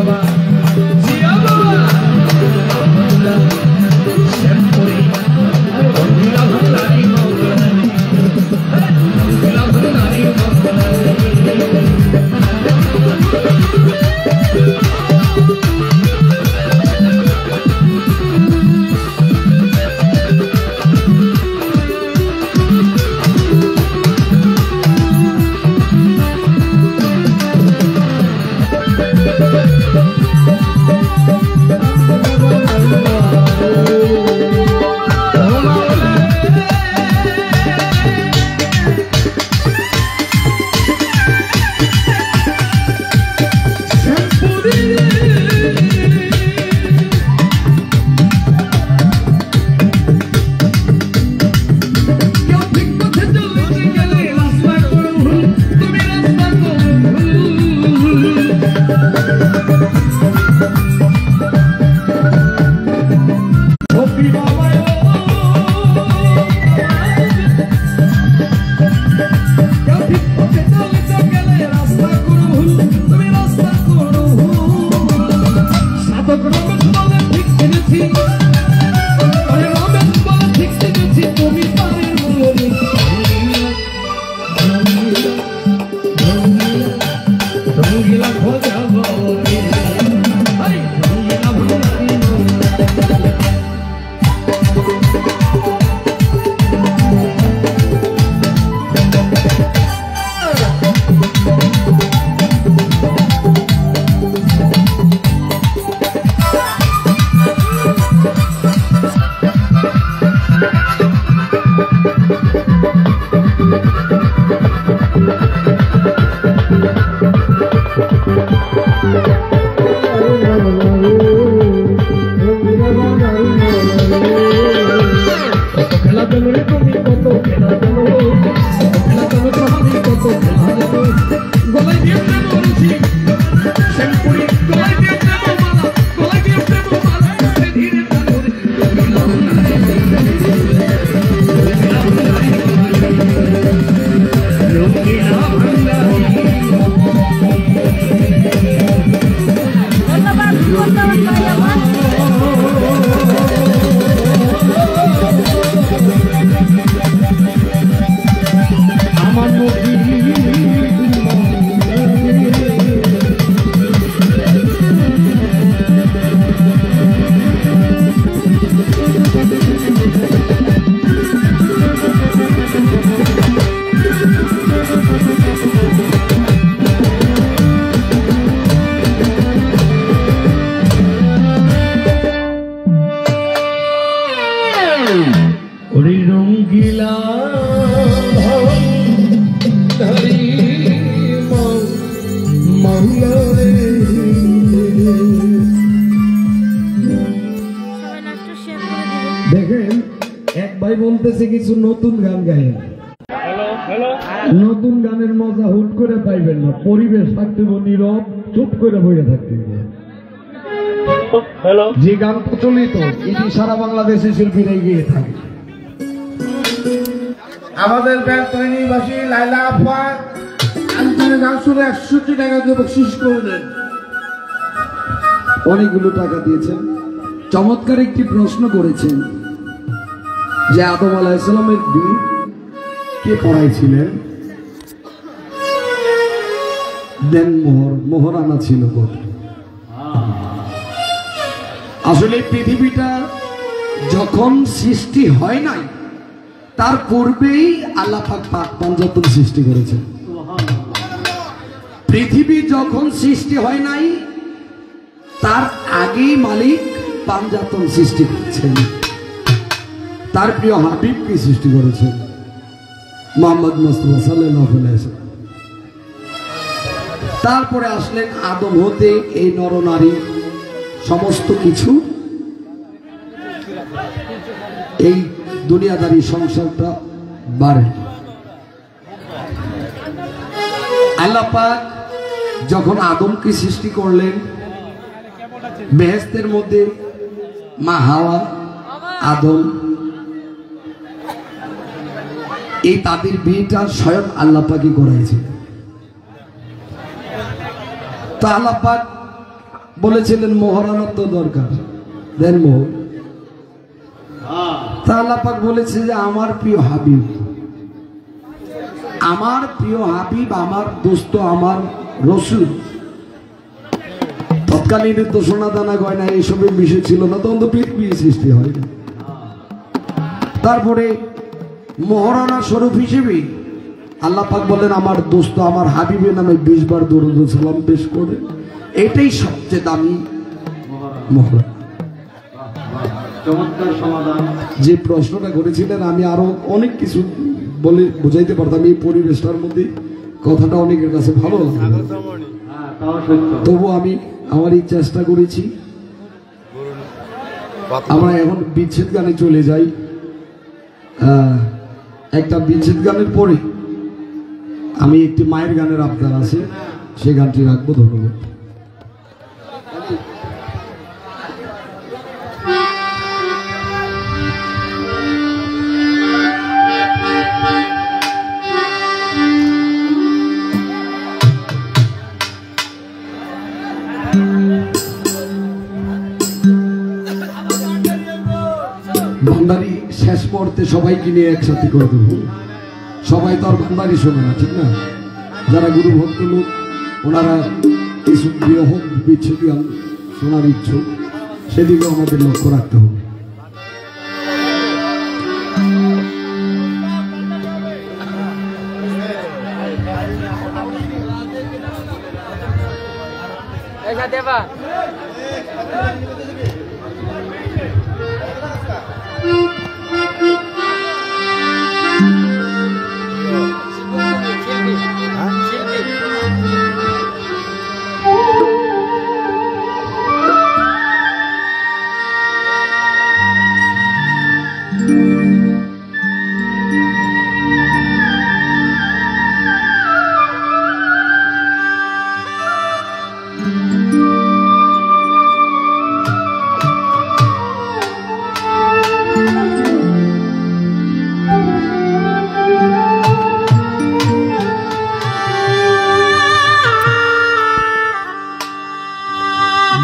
বাবা জিয়া বাবা শ্যামপুরি রঙ্গিলা ভান্ডারি মৌলানি রঙ্গিলা ভান্ডারি মৌলানি দেখেন এক ভাই বলতেছে কিছু নতুন গান গায়েন, নতুন গানের মজা হুট করে পাইবেন না, পরিবেশ থাকতে নীরব, চুপ করে বইয়া থাকতে। যে গান প্রচলিত এটি সারা বাংলাদেশে শিল্পীরা গিয়ে থাকে। আমাদের ব্যাংক নিবাসী লাইলা আপা একজনের গান শুনে 61 টাকা দিয়ে বকশিশ করলেন, অনেকগুলো টাকা দিয়েছেন। চমৎকার একটি প্রশ্ন করেছেন যে আদম আলাইহিস সালামের দিন কে পড়াইছিলেন? দেন মোহর আনা ছিল কত? আসলে পৃথিবীটা যখন সৃষ্টি হয় নাই তার পূর্বেই আল্লাহ পাক পাঞ্জাতন সৃষ্টি করেছেন। পৃথিবী যখন সৃষ্টি হয় নাই তার আগেই মালিক পাঞ্জাতন সৃষ্টি করেছেন, তার প্রিয় হাবিবকে সৃষ্টি করেছেন মুহাম্মদ মুস্তাফা সাল্লাল্লাহু আলাইহি ওয়াসাল্লাম। তারপরে আসলেন আদম হতে এই নরনারী সমস্ত কিছু এই দুনিয়াদারি সংসারটা বাড়ে। আল্লাহ পাক যখন আদমকে সৃষ্টি করলেন বেহেশতের মধ্যে মা হাওয়া আদম এই তাদের বিয়েটা স্বয়ং আল্লাহ পাকই করাইছে। তো আল্লাহ পাক বলেছিলেন মহারানার তো দরকার, দেন মোহর। তা আল্লাহ পাক বলেছে যে আমার প্রিয় হাবিব, আমার প্রিয় হাবিব, আমার দোস্ত, আমার রসুল। তৎকালীন তো সোনা দানা গয়না এইসবের বিষয় ছিল না, তখন তো পৃথিবীর সৃষ্টি হয় না। তারপরে মহারানা স্বরূপ হিসেবে আল্লাহ পাক বলেন আমার দোস্ত আমার হাবিবের নামে 20 বার দরুদ ও সালাম পেশ করে, এটাই সবচেয়ে দামি মহারানা। চমৎকার সমাধান। যে প্রশ্নটা করেছিলেন আমি আরো অনেক কিছু বলে বোঝাইতে পারতাম, এই পরিবেশটার মধ্যে কথাটা অনেকের কাছে ভালো লাগে, তবু আমি আমার এই চেষ্টা করেছি। আমরা এখন বিচ্ছেদ গানে চলে যাই। একটা বিচ্ছেদ গানের পরে আমি একটি মায়ের গানের আবদার আছে, সেই গানটি রাখবো। ধন্যবাদ। ভান্ডারি শেষ মুহূর্তে সবাইকে নিয়ে একসাথে করে দেবো। সবাই তো আর ভান্ডারি শোনে না, ঠিক না? যারা গুরু ভক্ত লোক ওনারা কিছু বিরহ বিচ্ছেদ গান শোনার ইচ্ছুক, সেদিকেও আমাদের লক্ষ্য রাখতে হবে।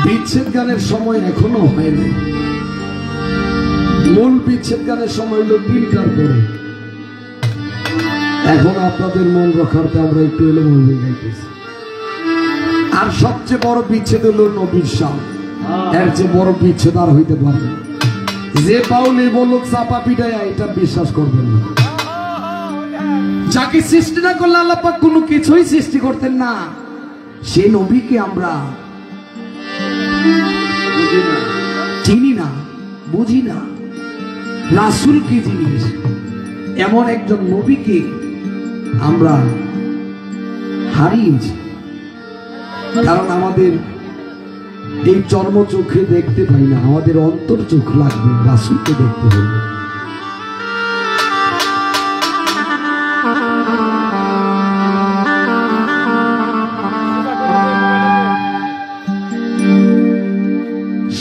বিচ্ছেদ গানের সময় এখনো হয়নি। মূল বিচ্ছেদ গানের সময় হলো 3টার পরে। এখন আপনাদের মন রক্ষার্থে আমরা একটু এলোমেলো গাইতেছি। আর সবচেয়ে বড় বিচ্ছেদ হলো নবীর শান। এর চেয়ে বড় বিচ্ছেদ আর হইতে পারে না। যে বাউলি বলুক চাপা পিটায়, এটা বিশ্বাস করবেন না। যাকে সৃষ্টি না করলে আল্লাহ পাক কোনো কিছুই সৃষ্টি করতেন না, সে নবীকে আমরা চিনি না, বুঝি না। রাসূল কি জিনিস, এমন একজন নবীকে আমরা হারিয়েছি। কারণ আমাদের এই চর্ম চোখে দেখতে পাই না, আমাদের অন্তর চোখ লাগবে, রাসূলকে দেখতে হবে।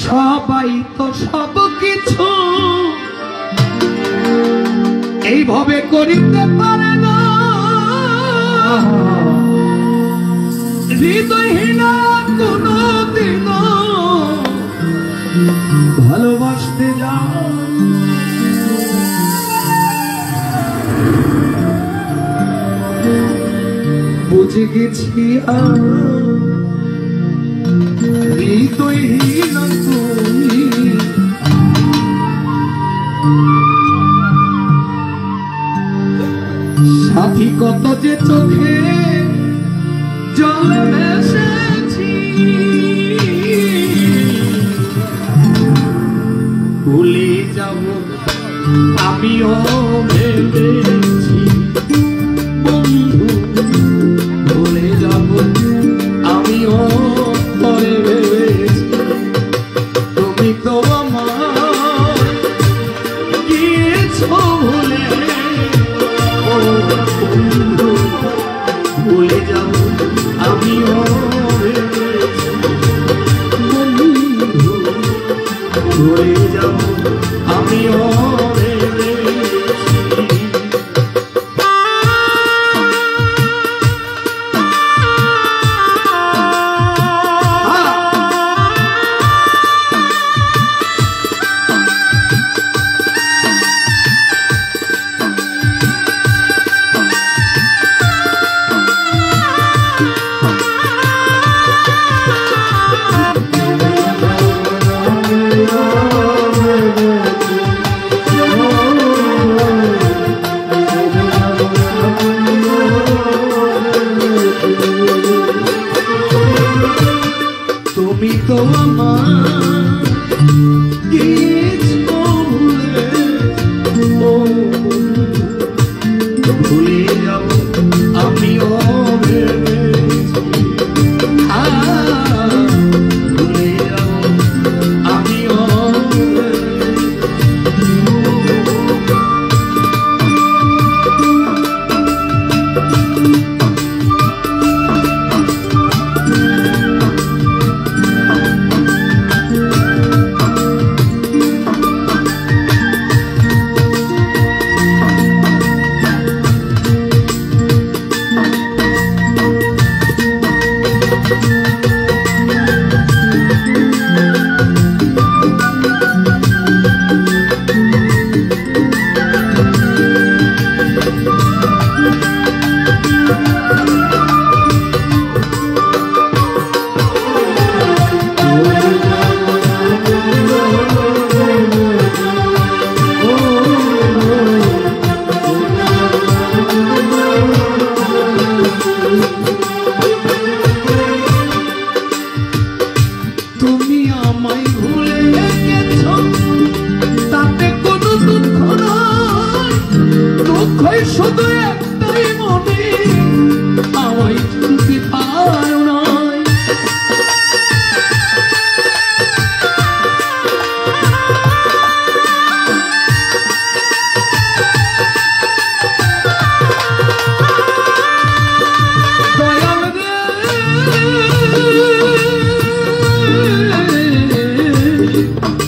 সবাই তো সব কিছু এইভাবে করিতে পারে না, হৃদয়হীনা কোনদিন ভালোবাসতে যাও। বুঝে গেছি হৃদয়হীনা তুমি, সাথী কত যে চোখে জল ভেসেছি, ভুলে যাব আমিও ভেবেছি বন্ধু, ভুলে যাব আমিও পরে ভেবেছি। তুমি তো আমার গিয়েছো ভুলে, ও বন্ধু ভুলে যাব আমিও ভেবেছি বন্ধু, ভুলে যাব আমিও ভেবেছি। তো আমার কিছু ভুলে ও ভুলে যাব আমিও ভেবেছি ভুলে যাব আমিও তুমি আমায় ভুলে গেছো তাতে কোনো দুঃখ নয় দুঃখই শুধু একটাই মনে আমায় চিনতে পারো নয় দয়াল রে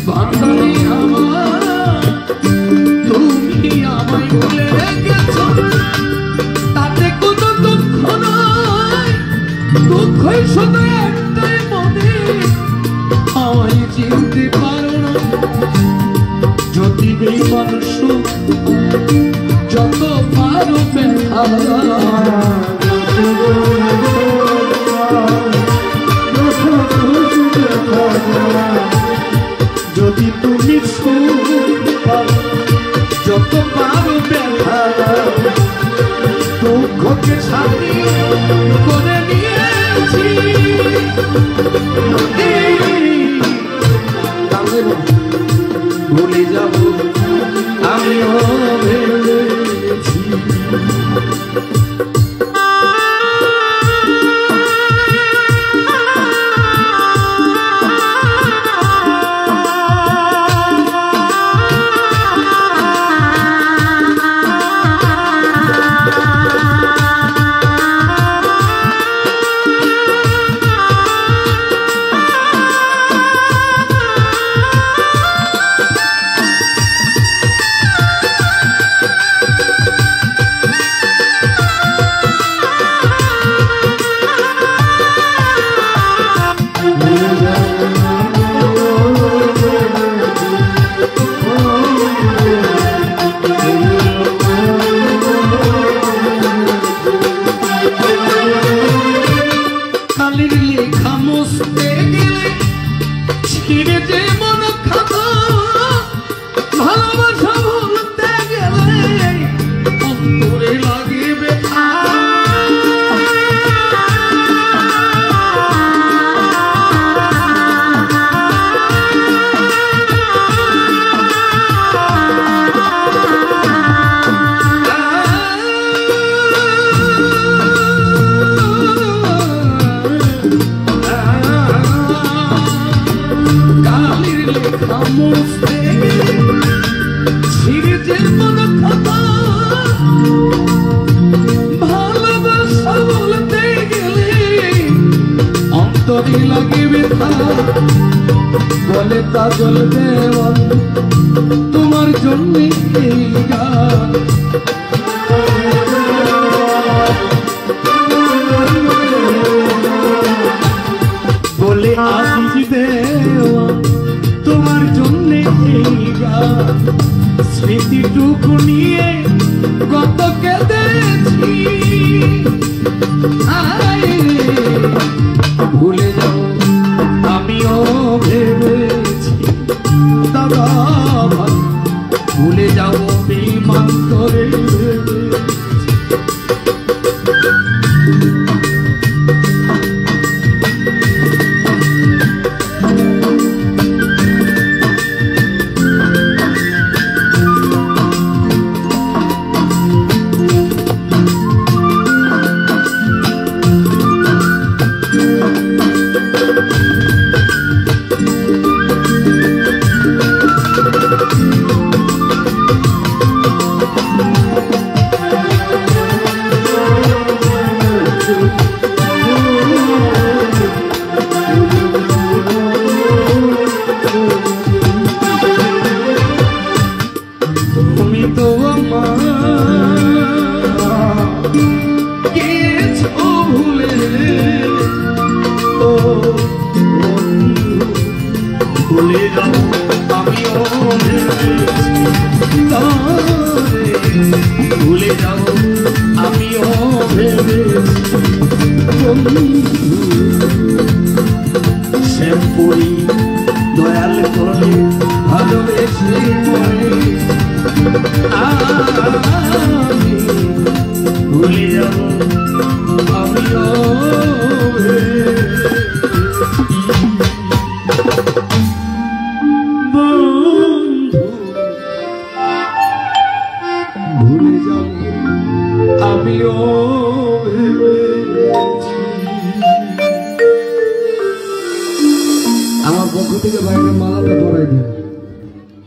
বান্দারি আমার তুমি আমায় ভুলে গেছো তাতে কোনো দুঃখ নয় দুঃখই শুধু একটাই মনে আমায় চিনতে পারো না যদি এই মানুষ যত পারো ব্যথা যদি তুমি যত পারো ব্যথা দুঃখকে সাথী করে নিয়েছি ভুলে যাব আমিও ভেবেছি বলে কাজল দেওয়ান তোমার জন্য গান বলে আজিজ দেওয়ান তোমার জন্য গান স্মৃতিটুকু নিয়ে কত কেঁদেছি ভুলে যাও আমিও ভেবেছি দাদা ভুলে যাও বিমান করে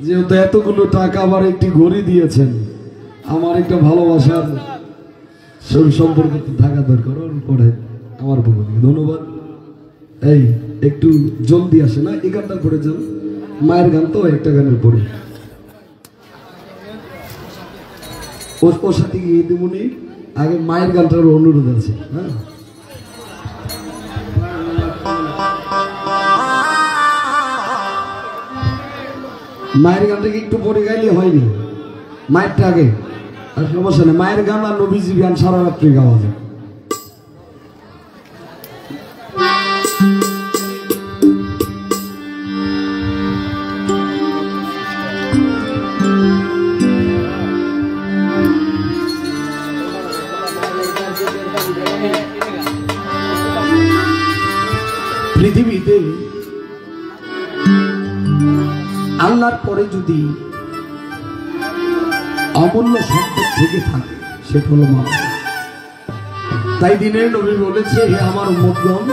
যেহেতু এতগুলো টাকা আবার একটি ঘড়ি দিয়েছেন, আমার একটা ভালোবাসার সম্পর্ক থাকা দরকার। ওর পরে আমার পক্ষ থেকে ধন্যবাদ। এই একটু জলদি আসে না, এই গানটা পড়ে যান, মায়ের গান তো একটা গানের পরে ওর সাথে গিয়ে দেবনি। আগে মায়ের গানটার অনুরোধ আছে। হ্যাঁ, মায়ের গানটাকে একটু পরে গাইলে হয়নি, মায়েরটা আগে। আর সমস্যা নেই, মায়ের গান আর নবীজি গান সারা রাত্রি গাওয়া যায়। পৃথিবীতে আল্লাহর পরে যদি অমূল্য সম্পদ থেকে থাকে সেটা হলো মা। তাই দিনের নবী বলেছে, হে আমার উম্মতগণ,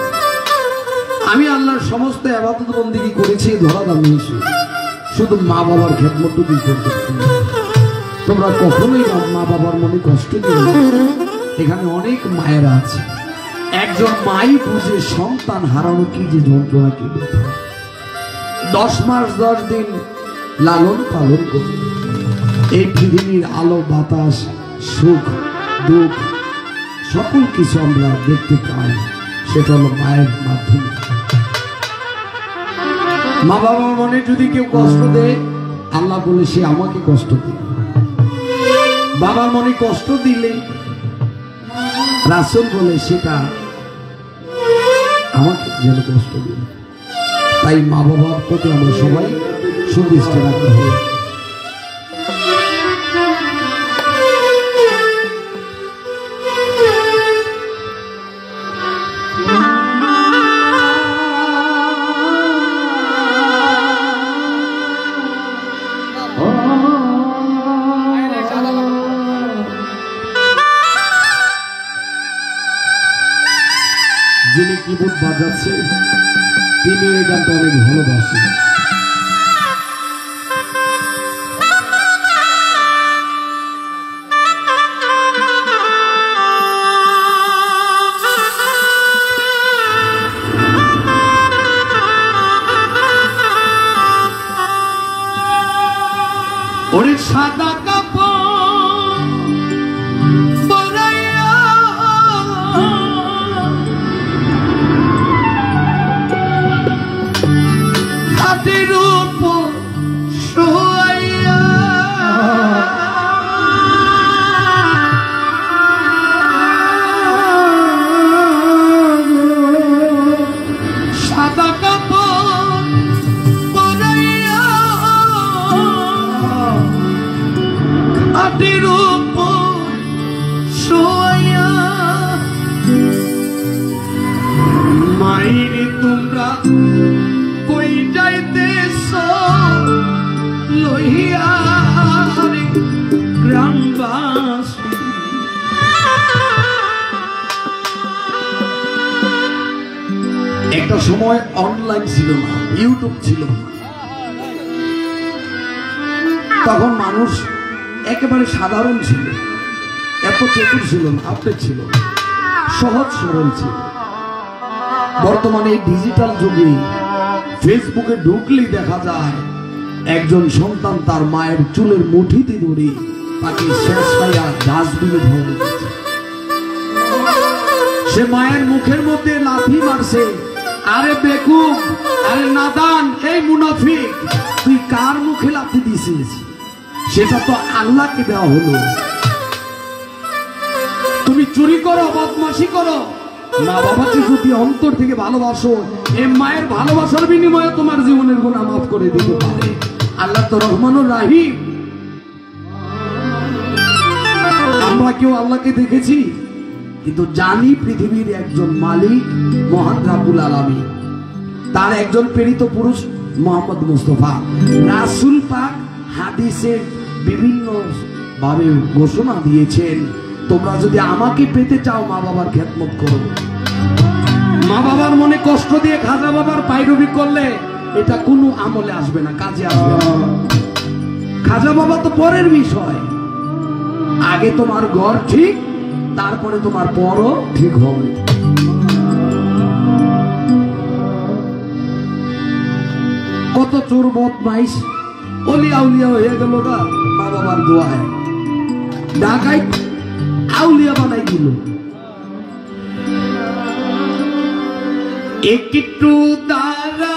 আমি আল্লাহর সমস্ত ইবাদত বন্দেগী করেছি ধরা দামি শুধু মা বাবার খেদমতটুকু করতে। তোমরা কখনোই মা বাবার মনে কষ্ট দিও না। এখানে অনেক মায়েরা আছে, একজন মাই বুঝে সন্তান হারানো কি যে যন্ত্রণা, কি 10 মাস 10 দিন লালন পালন করে এই পৃথিবীর আলো বাতাস সুখ দুঃখ সকল কিছু আমরা দেখতে পাই, সেটা হলো মায়ের মাধ্যমে। মা বাবার মনে যদি কেউ কষ্ট দেয়, আল্লাহ বলে সে আমাকে কষ্ট দিল। বাবার মনে কষ্ট দিলে রাসূল বলে সেটা আমাকে যেন কষ্ট দিল। তাই মা বাবার প্রতি আমরা সবাই সুদৃষ্টি রাখতে হবে। যিনি কিবোর্ড বাজাচ্ছে তিনি এই গানটা অনেক ভালোবাসেন। ওরে সাদা কাপড় পরাইয়া হাতের উপর শোয়াইয়া সাদা কাপড় পরাইয়া হাতের উপর শোয়াইয়া মাইরে তোমরা কই যাইতেছ লইয়া রে গ্রামবাসী, একটা সময় অনলাইন ছিল না, ইউটিউব ছিল না, তখন মানুষ একেবারে সাধারণ ছিল, এত চতুর ছিল না, আপডেট ছিল, সহজ সরল ছিল। বর্তমানে এই ডিজিটাল যুগে ফেসবুকে ঢুকলেই দেখা যায় একজন সন্তান তার মায়ের চুলের মুঠিতে ধরে তাকে শেষ পাইয়া ডাস্টবিনে ভরে দিয়েছে। সে মায়ের মুখের মধ্যে লাথি মারছে, আরে বেকুব, আরে নাদান, এই মুনাফিক, তুই কার মুখে লাথি দিছিস? সেটা তো আল্লাহকে দেওয়া হলো। তুমি চুরি করো, বদমাশি করো, মা বাবাকে যদি অন্তর থেকে ভালোবাসো, এই মায়ের ভালোবাসার বিনিময়ে তোমার জীবনের গুনাহ মাফ করে দিতে পারে। আল্লাহ তো রহমানুর রাহিম। আমরা কেউ আল্লাহকে দেখেছি, কিন্তু জানি পৃথিবীর একজন মালিক মহান রাব্বুল আলামিন, তার একজন প্রেরিত পুরুষ মুহাম্মদ মুস্তাফা। রাসূল পাক হাদিসে বিভিন্ন ভাবে ঘোষণা দিয়েছেন, তোমরা যদি আমাকে পেতে চাও মা বাবার খেদমত করো। মা বাবার মনে কষ্ট দিয়ে খাজা বাবার পায়রবি করলে এটা কোনো আমলে আসবে না, কাজে আসবে না। খাজা বাবা তো পরের বিষয়, আগে তোমার ঘর ঠিক, তারপরে তোমার পরও ঠিক হবে। কত চোর বদমাইশ অলিয়া উলিয়া হয়ে গেল গা মা বাবার দোয়ায়, ঢাকায় আউলিয়া বানাই দিল। একটু দাঁড়া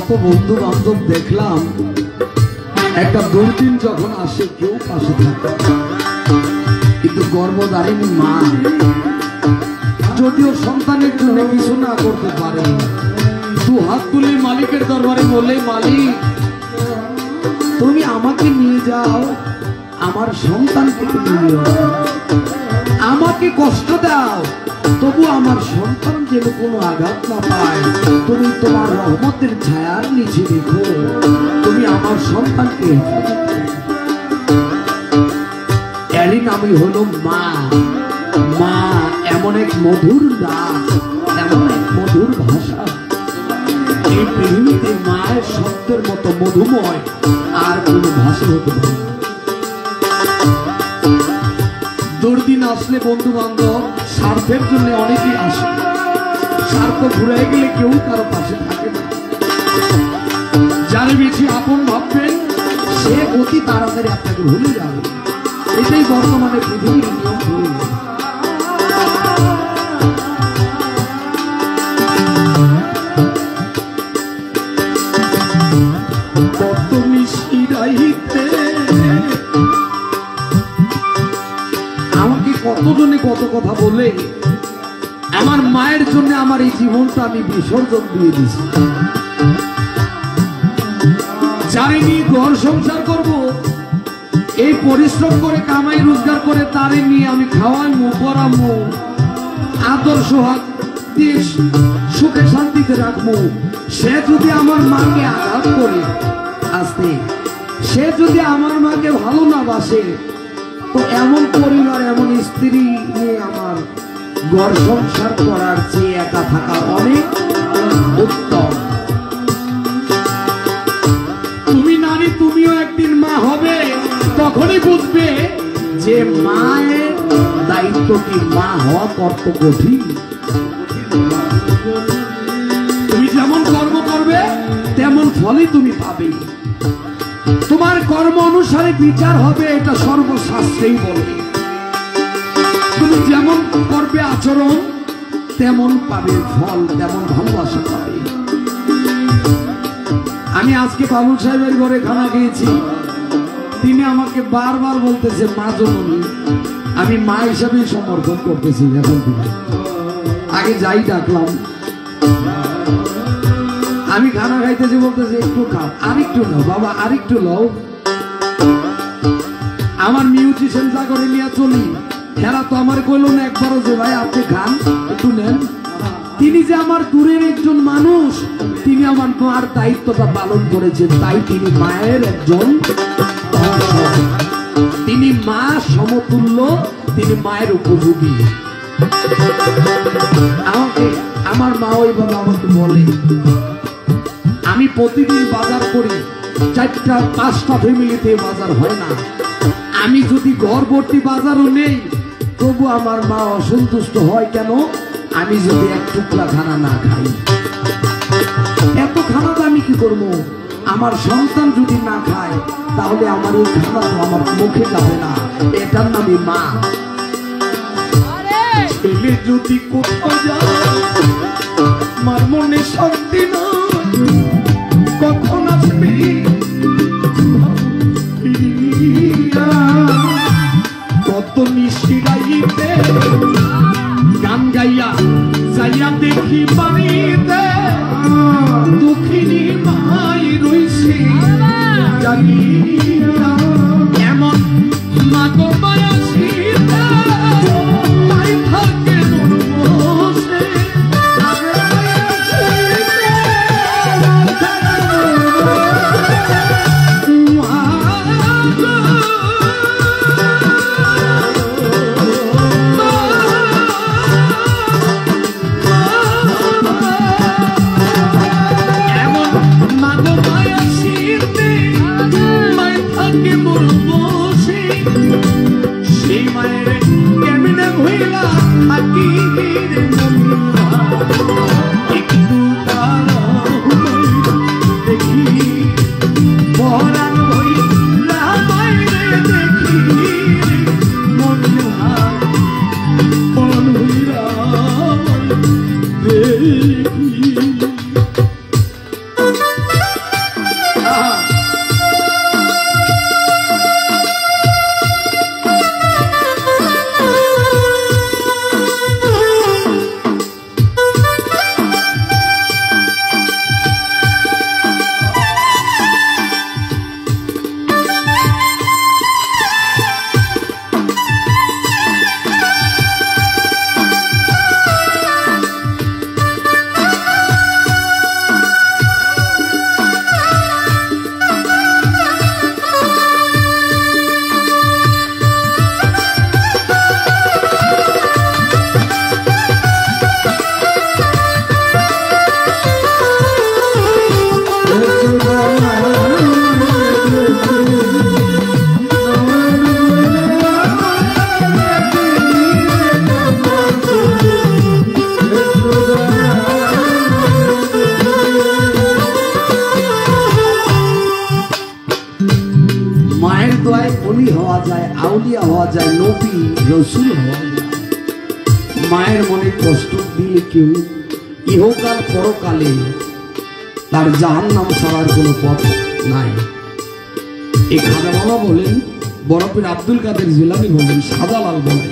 কত বন্ধু বান্ধব দেখলাম, একটা দুর্দিন যখন আসে কেউ পাশে থাকে, কিন্তু গর্ভধারিণী মা যদিও সন্তানের জন্য কিছু না করতে পারে, দু হাত তুলে মালিকের দরবারে বলে, মালিক তুমি আমাকে নিয়ে যাও, আমার সন্তানকে তুমি নিয়ে যাও, আমাকে কষ্ট দাও, তবু আমার সন্তান যেন কোনো আঘাত না পায়, তুমি তোমার রহমতের ছায়ার নিচে রেখো, তুমি আমার সন্তানকে। এরই নামই হলো মা। মা এমন এক মধুর ডাক, এমন এক মধুর ভাষা, এই পৃথিবীতে মায়ের শব্দের মতো মধুময় আর কোনো ভাষা হতে পারে না। দুর্দিন আসলে বন্ধু বান্ধব স্বার্থের জন্য অনেকেই আসে, স্বার্থ ঘুরে গেলে কেউ কারো পাশে থাকে না। যার বেশি আপন ভাববেন সে অতি তাড়াতাড়ি আপনাকে ভুলে যাবে, এটাই বর্তমানে পৃথিবীর নিয়ম হয়ে গেছে। কত মিশিরাইতে আমাকে কতজনে কত কথা বলে, আমার মায়ের জন্য আমার এই জীবনটা আমি বিসর্জন দিয়ে দিছি। যারে নিয়ে ঘর সংসার করব, এই পরিশ্রম করে কামাই রোজগার করে তারে নিয়ে আমি খাওয়াইমু, পরামু, আদর সোহাগ দিয়ে সুখে শান্তিতে রাখবো, সে যদি আমার মাকে আঘাত করে আসতে, সে যদি আমার মাকে ভালো না বাসে, তো এমন পরিবার এমন স্ত্রী নিয়ে আমার ঘর সংসার করার চেয়ে একা থাকা অনেক উত্তম। তুমি নারী, তুমিও একদিন মা হবে, তখনই বুঝবে যে মায়ের দায়িত্ব কি, মা হওয়া কত কঠিন। তুমি যেমন কর্ম করবে তেমন ফলই তুমি পাবে, তোমার কর্ম অনুসারে বিচার হবে, এটা সর্বশাস্ত্রেই বলে। তুমি যেমন করবে আচরণ তেমন পাবে ফল, তেমন ভালোবাসা পাবে। আমি আজকে বাবুল সাহেবের ঘরে খানা খেয়েছি, তিনি আমাকে বারবার বলতেছে মা জননী, আমি মা হিসাবে সমর্থন করতেছি। এখন থেকে আগে যাই ডাকলাম, আমি খানা খাইতেছি, বলতেছি একটু খাও, আরেকটু নাও বাবা, আরেকটু নাও। আমার মিউজিশিয়ান যা করে নিয়ে চলি, এরা তো আমার কইলো না একবারও যে ভাই আপনি খান, একটু নেন। তিনি যে আমার দূরের একজন মানুষ, তিনি আমার মার দায়িত্বটা পালন করেছেন, তাই তিনি মায়ের একজন অংশ, তিনি মা সমতুল্য, তিনি মায়ের উপযোগী। আমাকে আমার মা ওইভাবে আমাকে বলে, আমি প্রতিদিন বাজার করি, 4-5টা ফ্যামিলিতে বাজার হয় না, আমি যদি ঘর ভর্তি বাজারও নেই তবু আমার মা অসন্তুষ্ট হয় কেন, আমি যদি এক টুকরা খানা না খাই। এত খানাটা আমি কি করবো, আমার সন্তান যদি না খায় তাহলে আমার এই খানা তো আমার মুখে যাবে না, এটার নামই মা। ছেলে যদি কোথাও যায় মার মনে শান্তি না, কখন আসবে কত মিশিরাইতে গান গাইয়া যাইয়া দেখি বাড়িতে, দুঃখিনী মাই রইছে জানি এমন মাগো বায়াসিতে, তাই থাকে বসে থাকে অলি হওয়া যায়, আউলিয়া হওয়া যায়, নবী রসুল হওয়া যায়। মায়ের মনে কষ্ট দিলে কেউ ইহকাল পরকালে তার জাহান্নাম ছাড়ার কোনো পথ নাই। এই খাজা বাবা বলেন, বরফের আব্দুল কাদের জিলানী বলেন, শাহজালাল বলেন,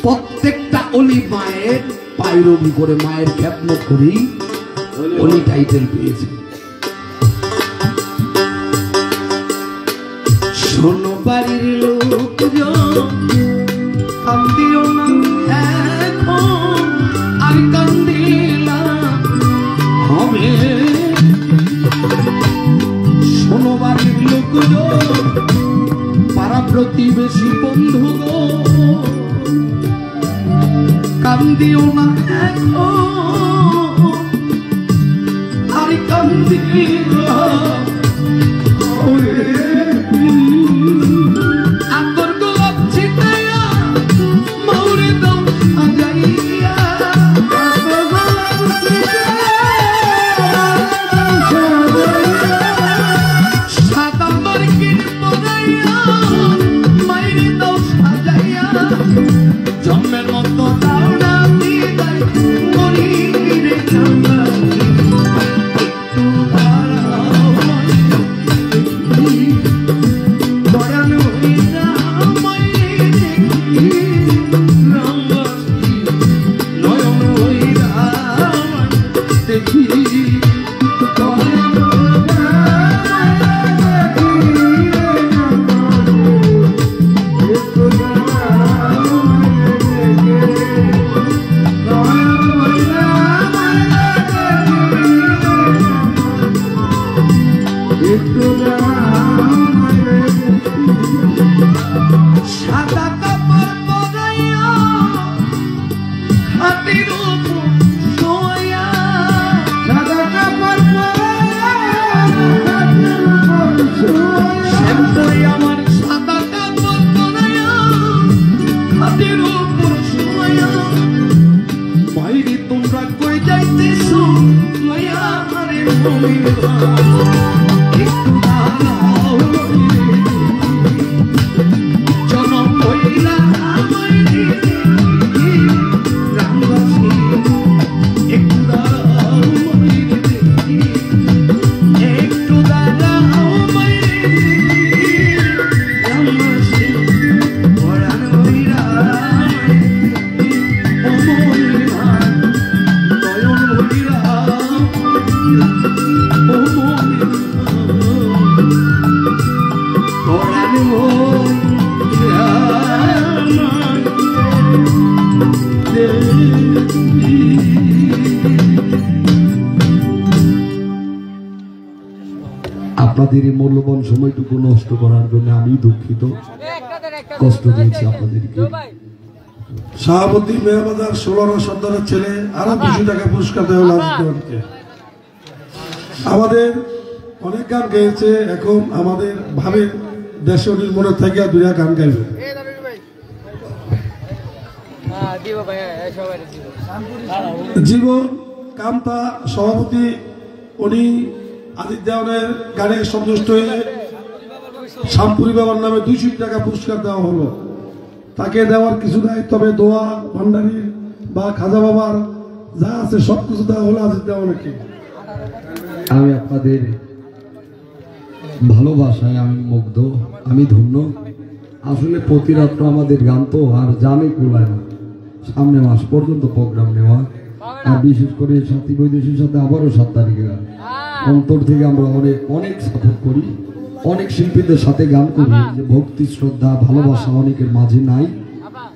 প্রত্যেকটা অলি মায়ের পায়রবি করে, মায়ের খ্যাতমত করেই অলি টাইটেল পেয়েছে। শোনো বাড়ির লোকজন, কান্দিও না এখন, আর কান্দিলা হবে। শোনো বাড়ির লোকজন, পাড়া প্রতিবেশী বন্ধু, কান্দিও না এখন, আর কান্দিলা হবে। আতর গোলাপ ছিটাইয়া মৌরে দাও সাজাইয়া, আতর গোলাপ ছিটাইয়া সাদা মার্কিন পরাইয়া মাইরে দাও সাজাইয়া, জন্মের মতো দাও না দিদাই মরি রে জানা, একটু দাঁড়াও দয়ালু হইয়া মাইরে দেখি, রামবাসী নয়ন হইয়া দেখি, দয়ালু হইয়া একটু দাঁড়াও দয়ালু হইয়া একটু সাদা কাপড় পরাইয়া খাটির উপর শোয়া, সাদা কাপড় পরাইয়া খাটির উপর শোয়া, শ্যাম্পুই আমার সাদা কাপড় পরাইয়া খাটির উপর শোয়া, বাইরে তোমরা কই যাইতেছো লইয়া আমারে বলিবা, একটু দাঁড়াও জনম হইলা মাইরে দেখি, রামবাসী একটু দাঁড়াও মাইরে দেখি, একটু দাঁড়াও মাইরে দেখি, রামবাসী পরাণ হইলা দেখি, ও মহিলা নয়ন হইলা, ও মহিলা পরাণ হইলা আপনাদের এই মূল্যবান সময়টুকু নষ্ট করার জন্য আমি দুঃখিত, কষ্ট দিয়েছি আপনাদেরকে। সভাপতি মেহবাজার 16 সন্তানের ছেলে আরো 200 টাকা পুরস্কার দেওয়া হলো। আমাদের অনেক গান গেয়েছে, এখন আমাদের ভাবের দেশে মনে থেকে দুইটা গান গাইবে। জীবন কামতা সভাপতি উনি আদিত দেওয়ানের গানে সন্তুষ্ট হয়ে শ্যামপুরি বাবার নামে 200 টাকা পুরস্কার দেওয়া হলো। তাকে দেওয়ার কিছু নাই, তবে দোয়া ভান্ডারী বা খাজা বাবার যা আছে সবকিছু দেওয়া হলো আদিত দেওয়ানকে। আমি আপনাদের ভালোবাসায় আমি মুগ্ধ, আমি ধন্য। আসলে প্রতি রাত্র আমাদের গান তো আর জানে কুলায় না, সামনে মাস পর্যন্ত প্রোগ্রাম নেওয়া, আর বিশেষ করে সাথী বৈদেশীর সাথে আবারও 7 তারিখে গান। অন্তর থেকে আমরা অনেক অনেক সাপোর্ট করি, অনেক শিল্পীদের সাথে গান করি, যে ভক্তি শ্রদ্ধা ভালোবাসা অনেকের মাঝে নাই,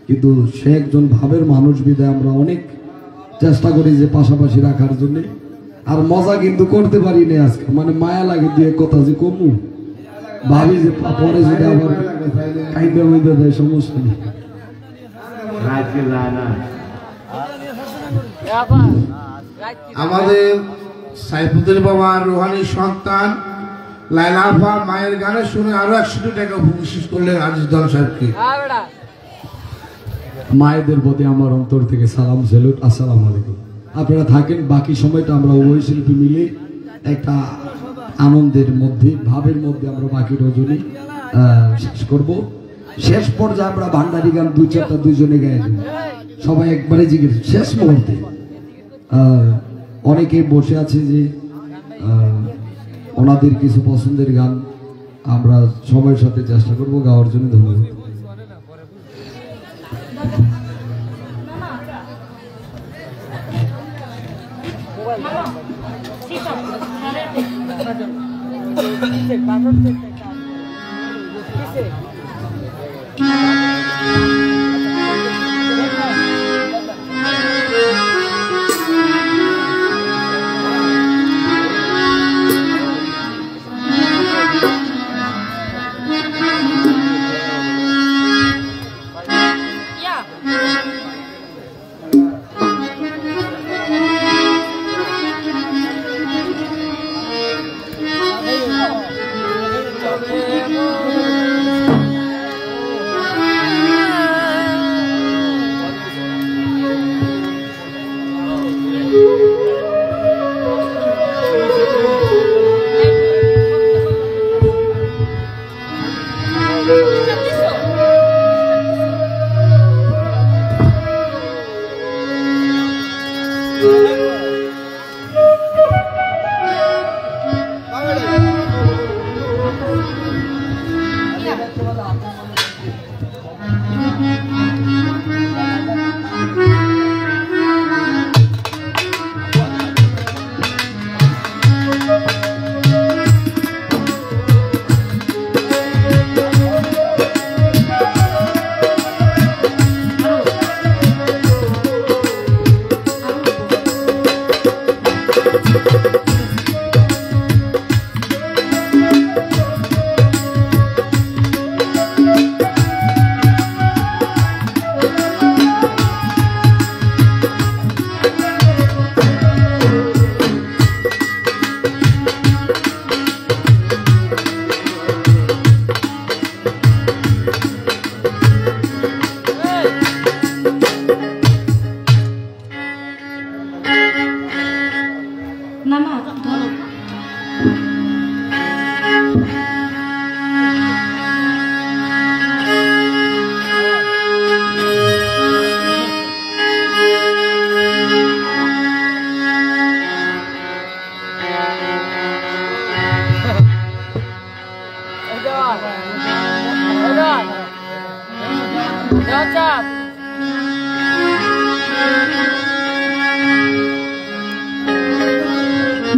কিন্তু সে একজন ভাবের মানুষ বিদায় আমরা অনেক চেষ্টা করি যে পাশাপাশি রাখার জন্য। আর মজা কিন্তু করতে পারি না আজকে, মানে মায়া লাগে দিয়ে কথা যে কমু, ভাবি যে পরে যদি আবার কাইদা মইদা দেয় সমস্যা নেই। আমাদের সাইফুদ্দিন বাবার রোহানি সন্তান লাইলা আফা মায়ের গানে শুনে আরো 100 টাকা বিশেষ করলেন আজিজ দল সাহেবকে। মায়েদের প্রতি আমার অন্তর থেকে সালাম স্যালুট, আসসালামু আলাইকুম। আপনারা থাকেন, বাকি সময়টা আমরা উভয় শিল্পী মিলে একটা আনন্দের মধ্যে ভাবের মধ্যে আমরা বাকি রজনী শেষ করব। শেষ পর্যায়ে আমরা ভান্ডারি গান দুই চারটা দুইজনে গাই দিই। সবাই একবারে জিজ্ঞেস শেষ মুহূর্তে অনেকে বসে আছে যে ওনাদের কিছু পছন্দের গান আমরা সবার সাথে চেষ্টা করব গাওয়ার জন্য। ধন্যবাদ।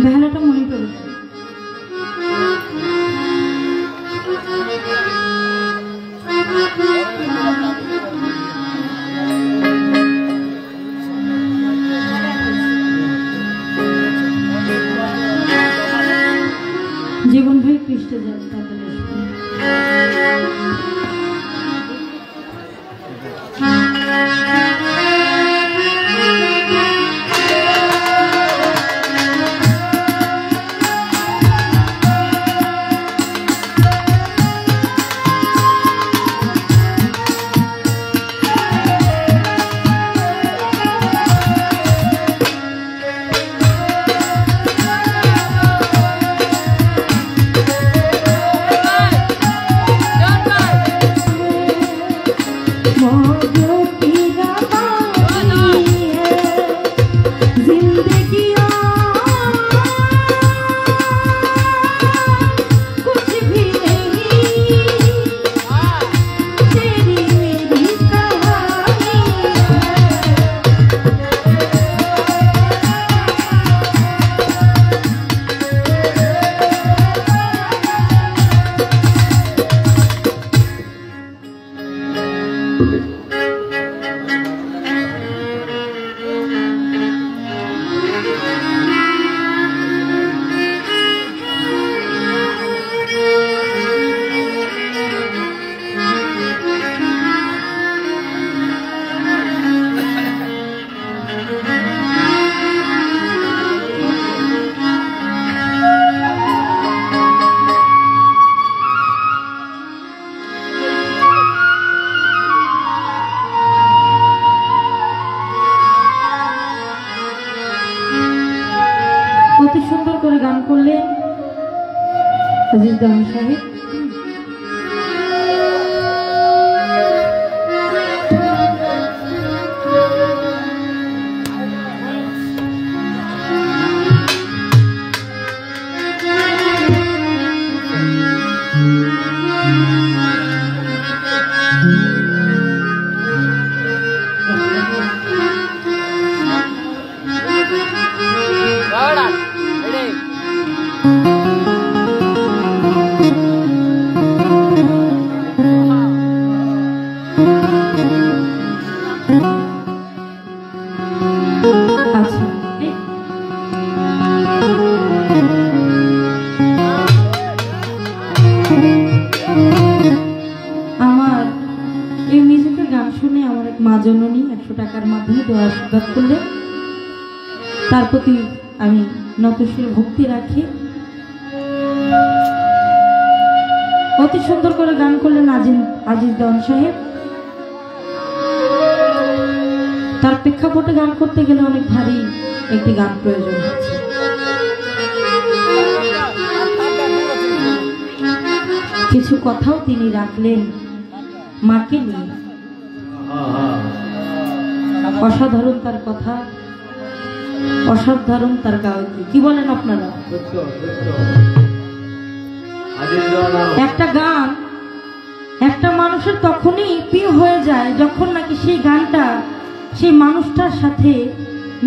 বেহালাটা মনে করো। জীবন ভাই পৃষ্ঠে যাচ্ছে তাদের গান করলেন আজিজ দাম সাহেব। জননী 100 টাকার মাধ্যমে দোয়া আশীর্বাদ করলেন। তার প্রতি আমি নতশির ভক্তি রাখি। অতি সুন্দর করে গান করলেন আজিজ দেওয়ান সাহেব। তার প্রেক্ষাপটে গান করতে গেলে অনেক ভারী একটি গান প্রয়োজন হচ্ছে। কিছু কথাও তিনি রাখলেন মাকে নিয়ে। অসাধারণ তার কথা, অসাধারণ তার গায়কি। কি বলেন আপনারা? একটা গান একটা মানুষের তখনই প্রিয় হয়ে যায় যখন নাকি সেই গানটা সেই মানুষটার সাথে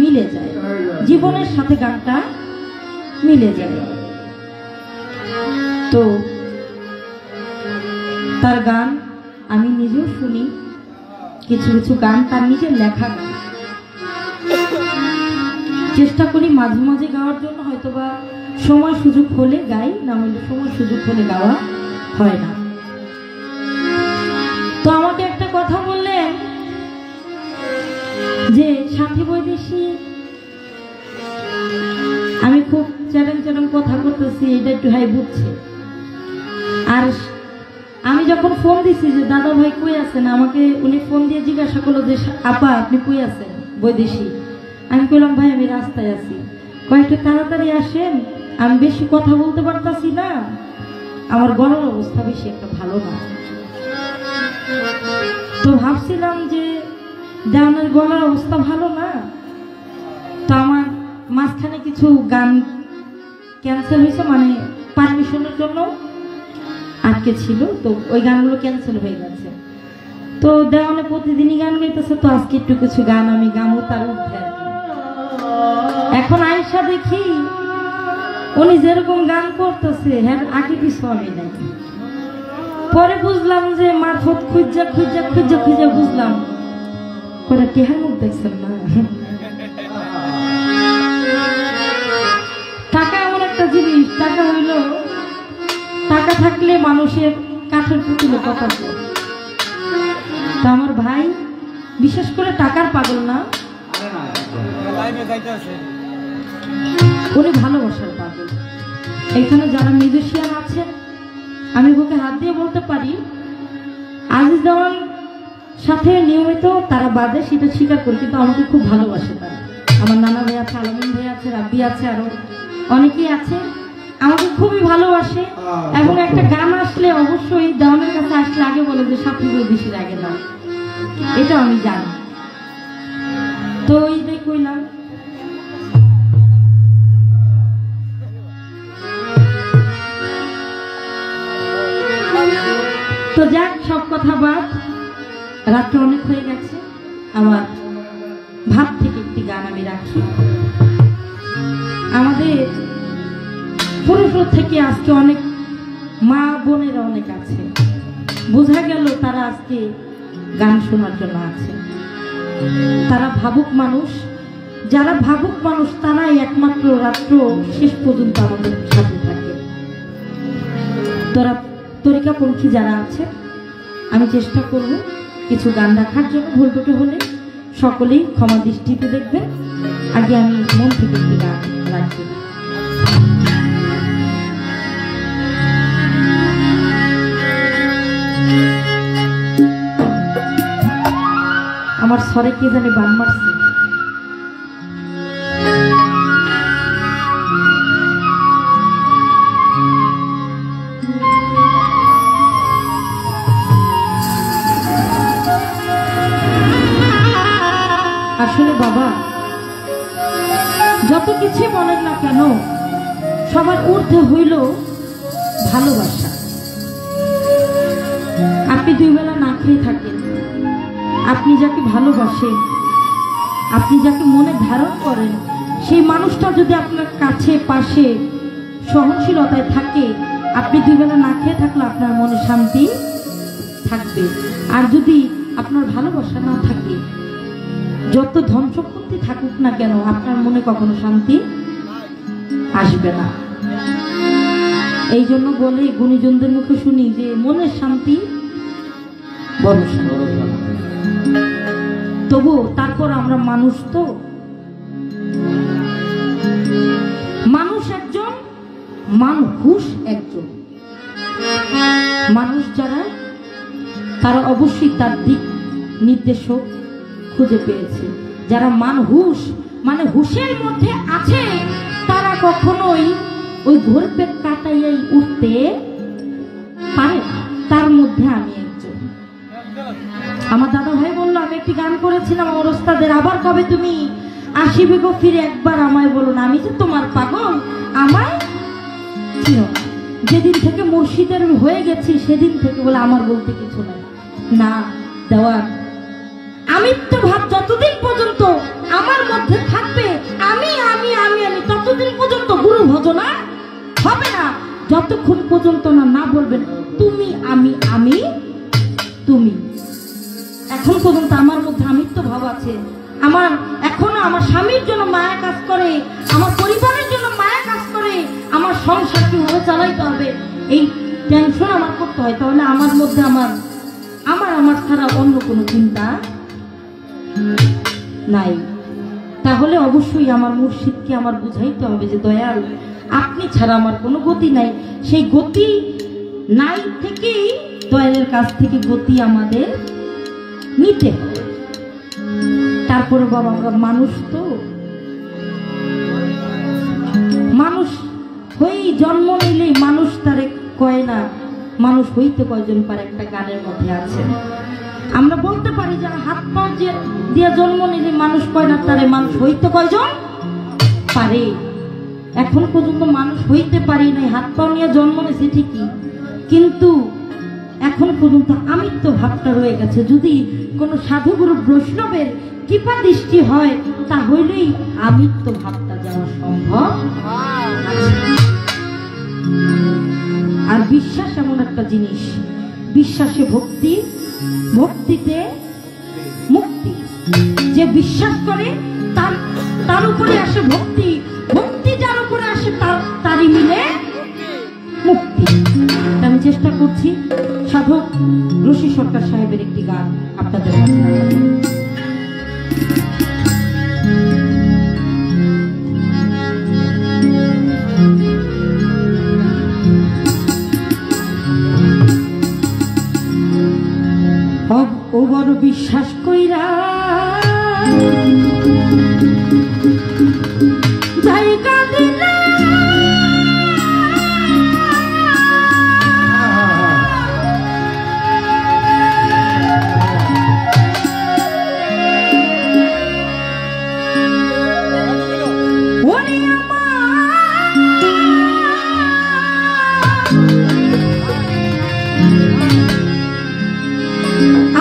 মিলে যায়, জীবনের সাথে গানটা মিলে যায়। তো তার গান আমি নিজেও শুনি, কিছু কিছু গান তার নিজের লেখা গান। চেষ্টা করি মাঝে মাঝে গাওয়ার জন্য, হয়তোবা সময় সুযোগ হলে গাই, না হলে সময় সুযোগ হলে গাওয়া হয় না। তো আমাকে একটা কথা বললেন যে সাথী বৈদেশী আমি খুব চ্যালেঞ্জ কথা করতেছি, এটা একটু হাই বুঝছে। আর আমি যখন ফোন দিছি যে দাদা ভাই কই আছেন, আমাকে উনি ফোন দিয়ে জিজ্ঞাসা করলো যে আপা আপনি কই আছেন বৈদেশী। আমি কইলাম ভাই আমি রাস্তায় আছি। কয়েকটা তাড়াতাড়ি আসেন, আমি বেশি কথা বলতে পারতাছি না, আমার গলার অবস্থা বেশি একটা ভালো না। তো ভাবছিলাম যে দেওয়ানের গলার অবস্থা ভালো না, তো আমার মাঝখানে কিছু গান ক্যান্সেল হয়েছে, মানে পারমিশনের জন্য আটকে ছিল, তো ওই গানগুলো ক্যান্সেল হয়ে গেছে। তো দেওয়ানে প্রতিদিনই গান গাইতেছে, তো আজকে একটু কিছু গান আমি গামো তার উঠে। এখন আয়সা দেখি উনি যেরকম গান করতেছে হ্যাঁ আগে পিছু আমি নাই। পরে বুঝলাম যে মারফত খুঁজা খুঁজা খুঁজা খুঁজা বুঝলাম ওরা টেহার মুখ দেখছেন না। টাকা এমন একটা জিনিস, টাকা হইল টাকা থাকলে মানুষের কাঠের পুতুলে কথা বলে। তা আমার ভাই বিশেষ করে টাকার পাগল না, উনি ভালোবাসার পাগল। এখানে যারা মিউজিশিয়ান আছেন আমি বুকে হাত দিয়ে বলতে পারি আজিজ দেওয়ান সাথে নিয়মিত তারা বাজে, সেটা স্বীকার করি, কিন্তু আমাকে খুব ভালোবাসে তারা। আমার নানা ভাই আছে, আলমিন ভাই আছে, রাব্বি আছে, আরো অনেকেই আছে, আমাকে খুবই ভালোবাসে। এবং একটা গান আসলে অবশ্যই দেওয়ানের কাছে আসলে আগে বলে যে সাথী বৈদেশীর আগে দাও, এটা আমি জানি। তো এইটাই কইলাম। তো যাক সব কথা বাদ, রাত্রে অনেক হয়ে গেছে, আমার ভাব থেকে একটি গান আমি রাখি। আমাদের পুরুষ থেকে আজকে অনেক মা বোনেরা অনেক আছে, বোঝা গেল তারা আজকে গান শোনার জন্য আছে। তারা ভাবুক মানুষ, যারা ভাবুক মানুষ তারাই একমাত্র রাত্র শেষ পর্যন্ত আমাদের সাথে থাকে। তোরা তরিকাপন্থী যারা আছে আমি চেষ্টা করব কিছু গান রাখার জন্য, ভুল টুটি হলে সকলেই ক্ষমা দৃষ্টিতে দেখবেন। আগে আমি মন থেকে একটি গান রাখি। আমার স্বরে কে জানে বান মারছে। আসলে বাবা যত কিছু বলেন না কেন সবার ঊর্ধ্বে হইল ভালোবাসা। আপনি দুই বেলা না খেয়ে থাকেন, আপনি যাকে ভালোবাসেন, আপনি যাকে মনে ধারণ করেন, সেই মানুষটা যদি আপনার কাছে পাশে সহনশীলতায় থাকে, আপনি দুই বেলা না খেয়ে থাকলে আপনার মনে শান্তি থাকবে। আর যদি আপনার ভালোবাসা না থাকে, যত ধন সম্পত্তি থাকুক না কেন আপনার মনে কখনো শান্তি আসবে না। এই জন্য বলে গুণীজনদের মুখে শুনি যে মনের শান্তি বড় শান্তি। তবু তারপর আমরা মানুষ, তো মানুষ একজন, মানুষ একজন। মানুষ যারা, তারা অবশ্যই তার দিক নির্দেশক খুঁজে পেয়েছে। যারা মানুষ মানে হুশের মধ্যে আছে, তারা কখনোই ওই ঘোরপেট কাটাইয়াই উঠতে পারে। তার মধ্যে আমি একজন। আমার দাদা ভাই বললো, আমি একটি গান করেছিলাম আমার ওস্তাদের, আবার কবে তুমি আসিবে গো ফিরে, একবার আমায় বলো না, আমি যে তোমার পাগল, আমায় চিনো। যেদিন থেকে মুর্শিদের হয়ে গেছি সেদিন থেকে বলে আমার বলতে কিছু নাই। না দেওয়ার, আমিত্ব ভাব যতদিন পর্যন্ত আমার মধ্যে থাকবে, আমি আমি আমি আমি ততদিন পর্যন্ত গুরু ভজনা হবে না। যতক্ষণ পর্যন্ত না বলবেন তুমি আমি আমি তুমি। এখন পর্যন্ত আমার মধ্যে আমিত্ব ভাব আছে। আমার এখনো আমার স্বামীর জন্য মায়া কাজ করে, আমার পরিবারের জন্য মায়া কাজ করে, আমার সংসার কিভাবে চালাইতে হবে এই টেনশন আমার করতে হয়। তাহলে আমার মধ্যে আমার আমার আমার ছাড়া অন্য কোনো চিন্তা নাই। তাহলে অবশ্যই আমার মুর্শিদকে আমার বুঝাইতে হবে যে দয়াল, আপনি ছাড়া আমার কোনো গতি নাই। সেই গতি নাই থেকেই দয়ালের কাছ থেকে গতি আমাদের নিতে হবে। তারপরে বাবা আমরা মানুষ, তো মানুষ হয়েই জন্ম নিলেই মানুষ তারে কয় না, মানুষ হইতে কয়জন পারে, একটা গানের মধ্যে আছে। আমরা বলতে পারি যে হাত পা দিয়ে জন্ম নিলে মানুষ কয় না, তারে মানুষ হইতে কয়জন পারে। এখন পর্যন্ত মানুষ হইতে পারি নাই, হাত পা নিয়ে জন্ম নিয়েছে ঠিকই, কিন্তু এখন পর্যন্ত আমিত্ব ভাবটা রয়ে গেছে। যদি কোনো সাধুগুরু বৈষ্ণবের কৃপা দৃষ্টি হয়, তাহলেই আমিত্ব ভাবটা যাওয়া সম্ভব। আর বিশ্বাস এমন একটা জিনিস, বিশ্বাসে ভক্তি, ভক্তিতে মুক্তি। যে বিশ্বাস করে তার উপরে আসে ভক্তি, ভক্তি যার উপরে আসে তারই মিলে মুক্তি। আমি চেষ্টা করছি সাধক রশি সরকার সাহেবের একটি গান আপনাদের ও বড় বিশ্বাস কইরা জায়গা দিলে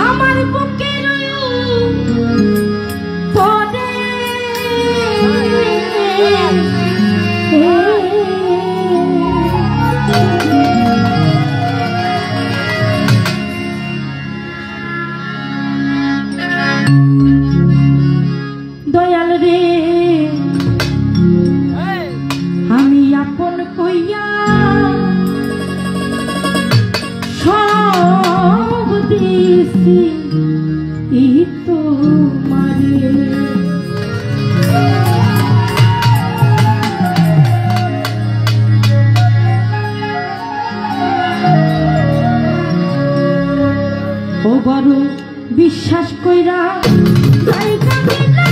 আমার বুকের পরে দয়াল রে আমি আপন কইয়া সব দিছি তোমারে। ও বড় বিশ্বাস কইরা জায়গা দিলা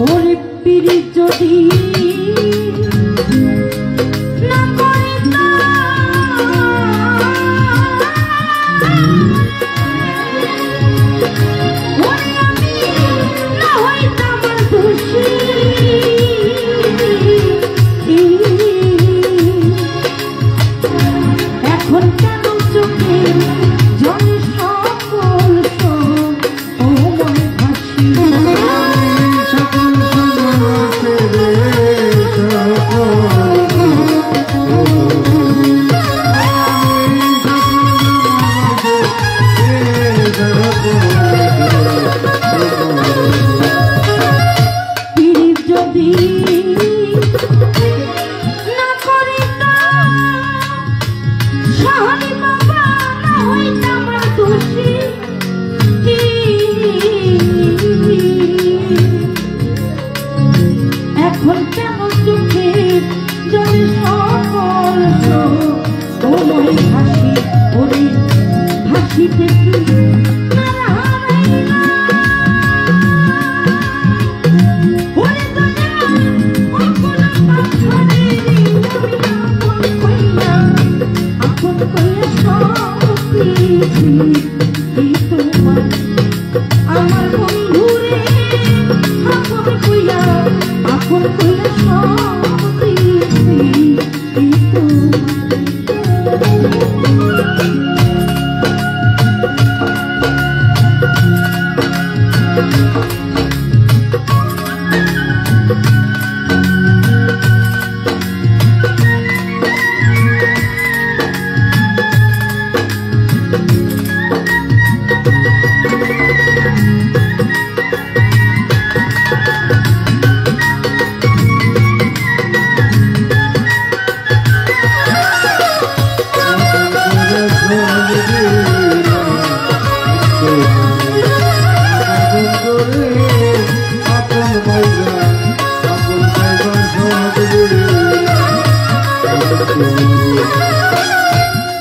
ওরে পিরি যদি আমার বন্ধুরে আপন কইয়া আপন কইয়া সব দিছি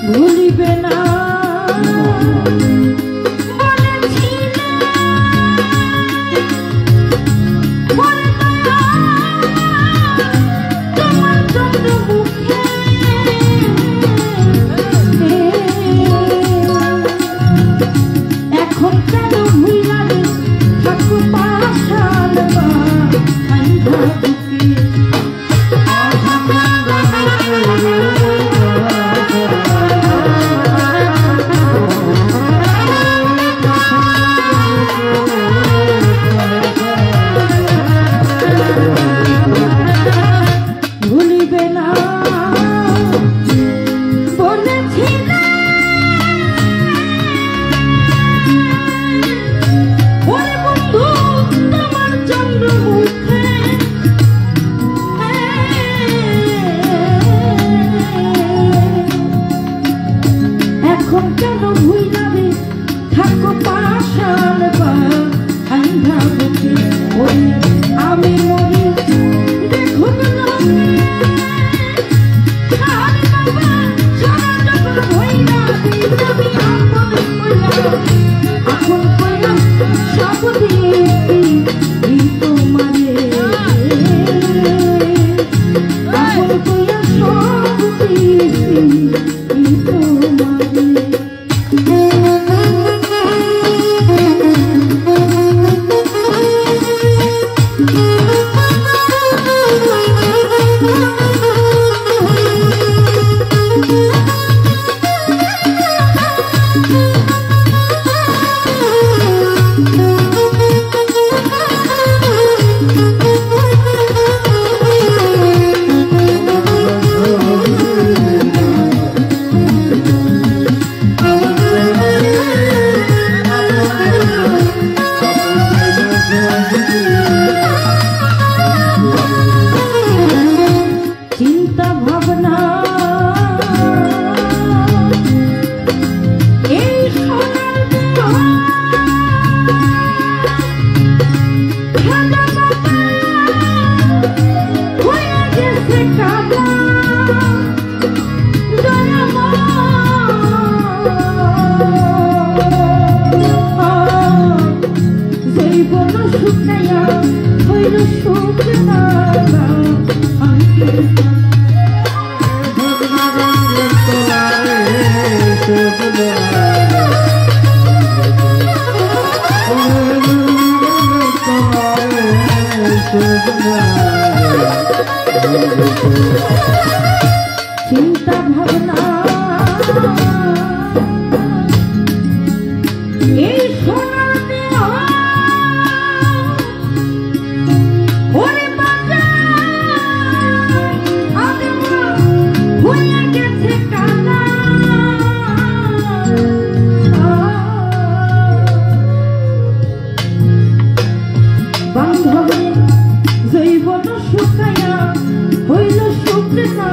ভুলিবে না এখন কেন ভুলাবে থাকো পাশাল ভুলিবে না বলেছিলে ওরে বন্ধু তোমার চন্দ্রমুখে এখন কেন ভুলাবে থাকো পাশাল আন্ধাবুকে ওই আমি মরি দেখো আপন কইয়া সব দিছি তোমারে আপন কইয়া সব দিছি তোমারে চিন্তা ভাবনা এই সোনার হয়ে গেছে কাদা জৈবন শুকাইয়া হইল শুকনা চিন্তা ভাবনা এই সোনার দেহ ওরে বাজা আদেমা হয়ে গেছে কালা বান্ধবে জৈবন শুকাইয়া হইল শুকনা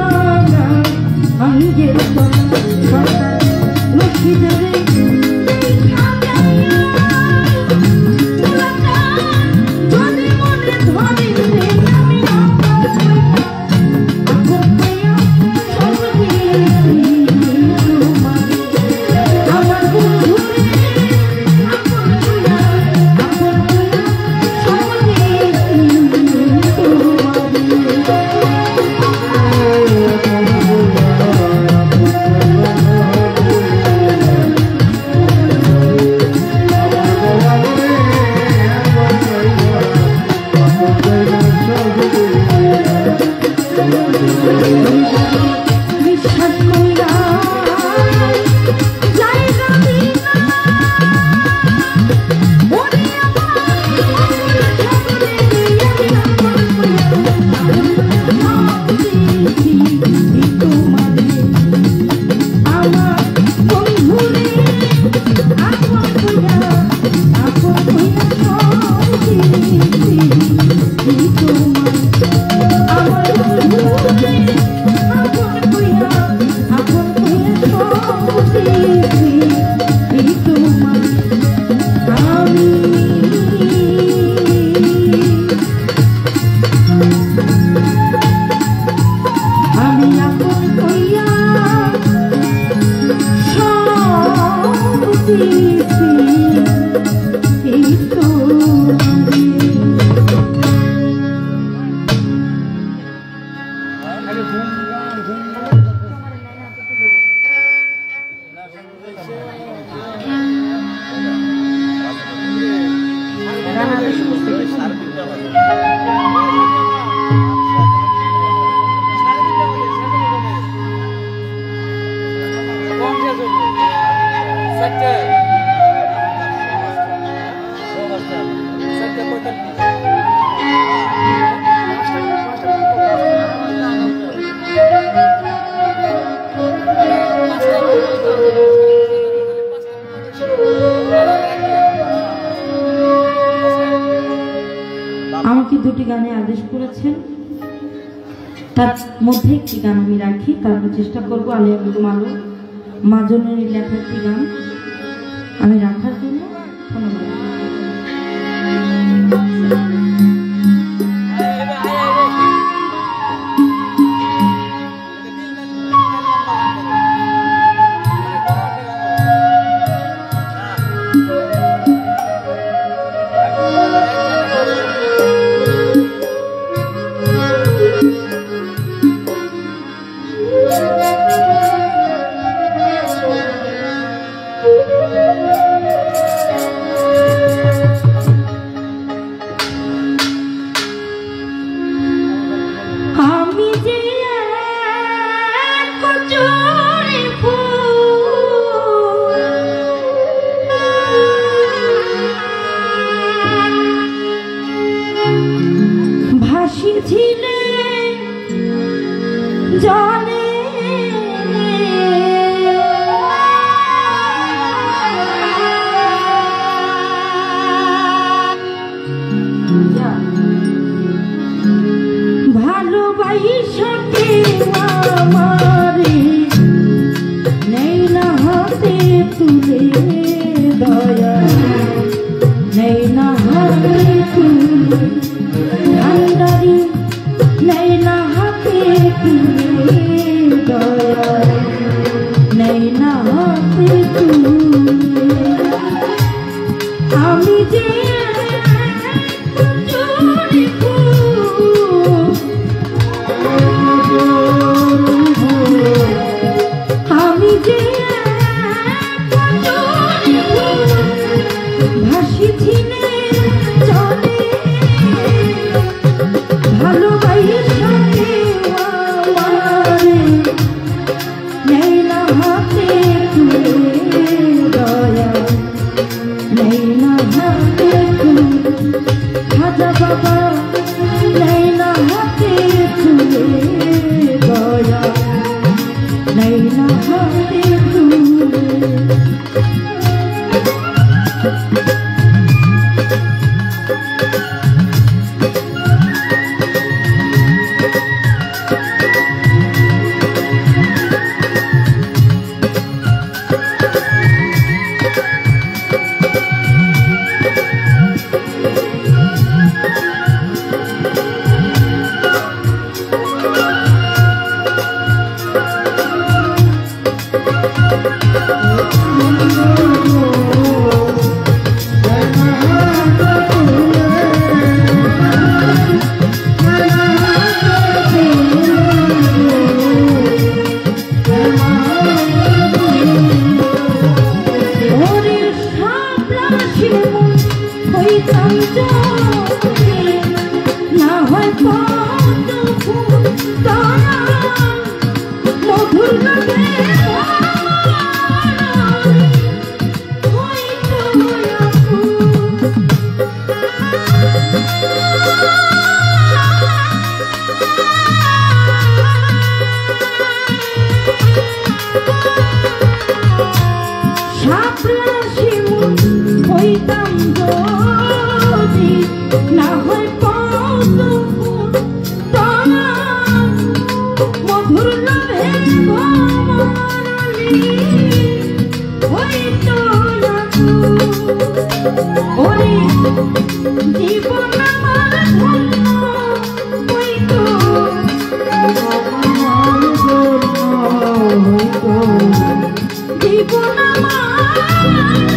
আমাকে দুটি গানে আদেশ করেছেন, তার মধ্যে একটি গান আমি রাখি, তারপর চেষ্টা করবো আলিয়া বেগম আলো মাজনের লেখা একটি গান আমি রাখার জন্য। ধন্যবাদ। জীবন আমার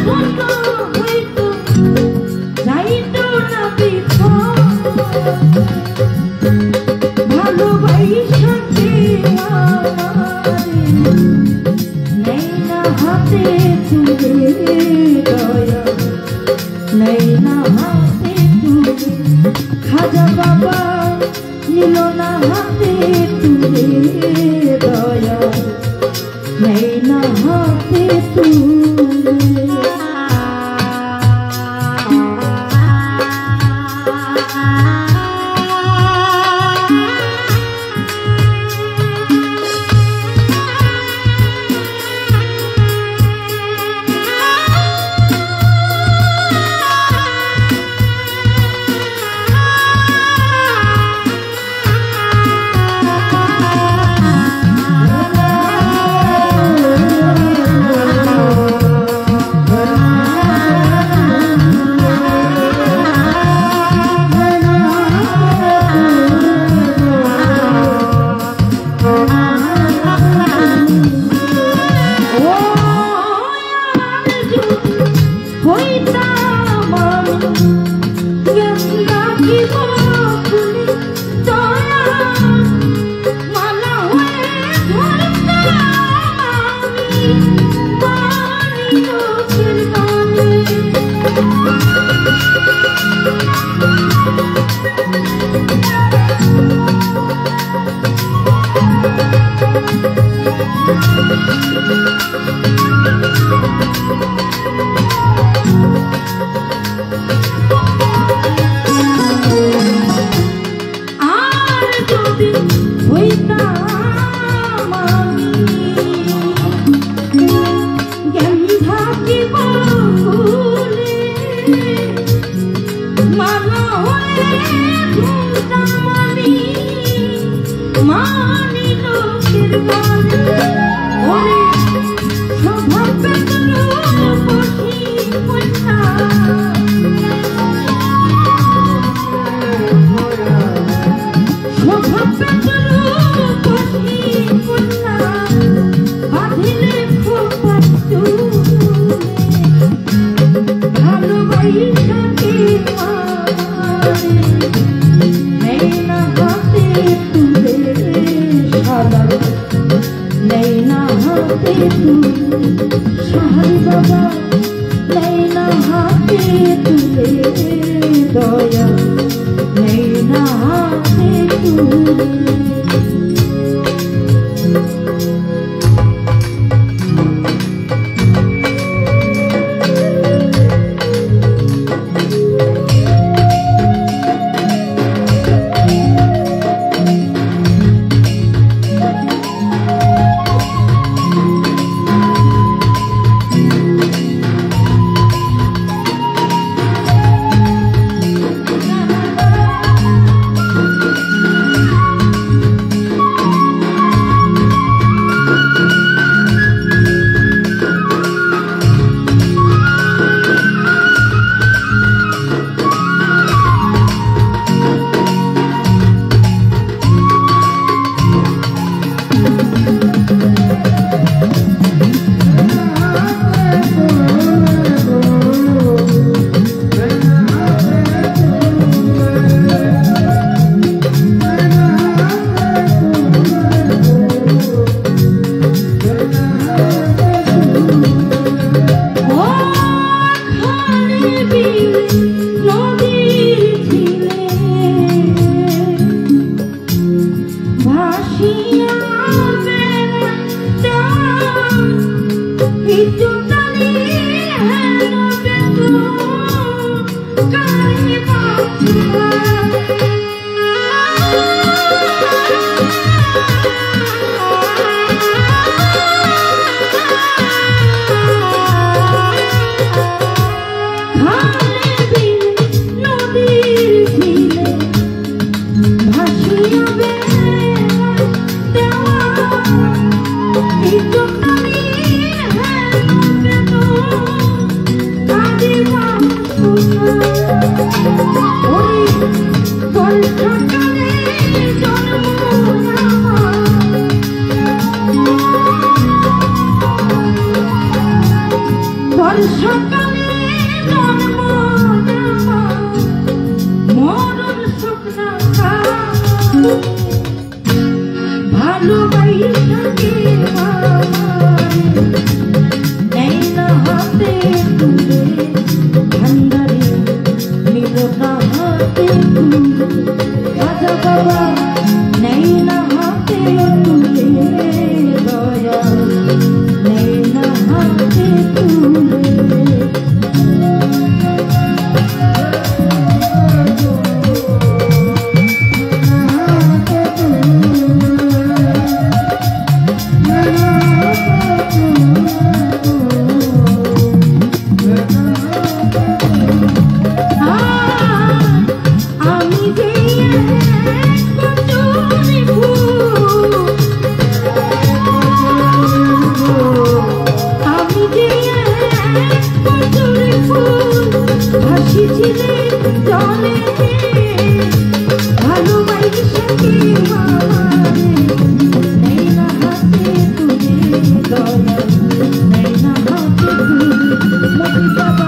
মতি বাবা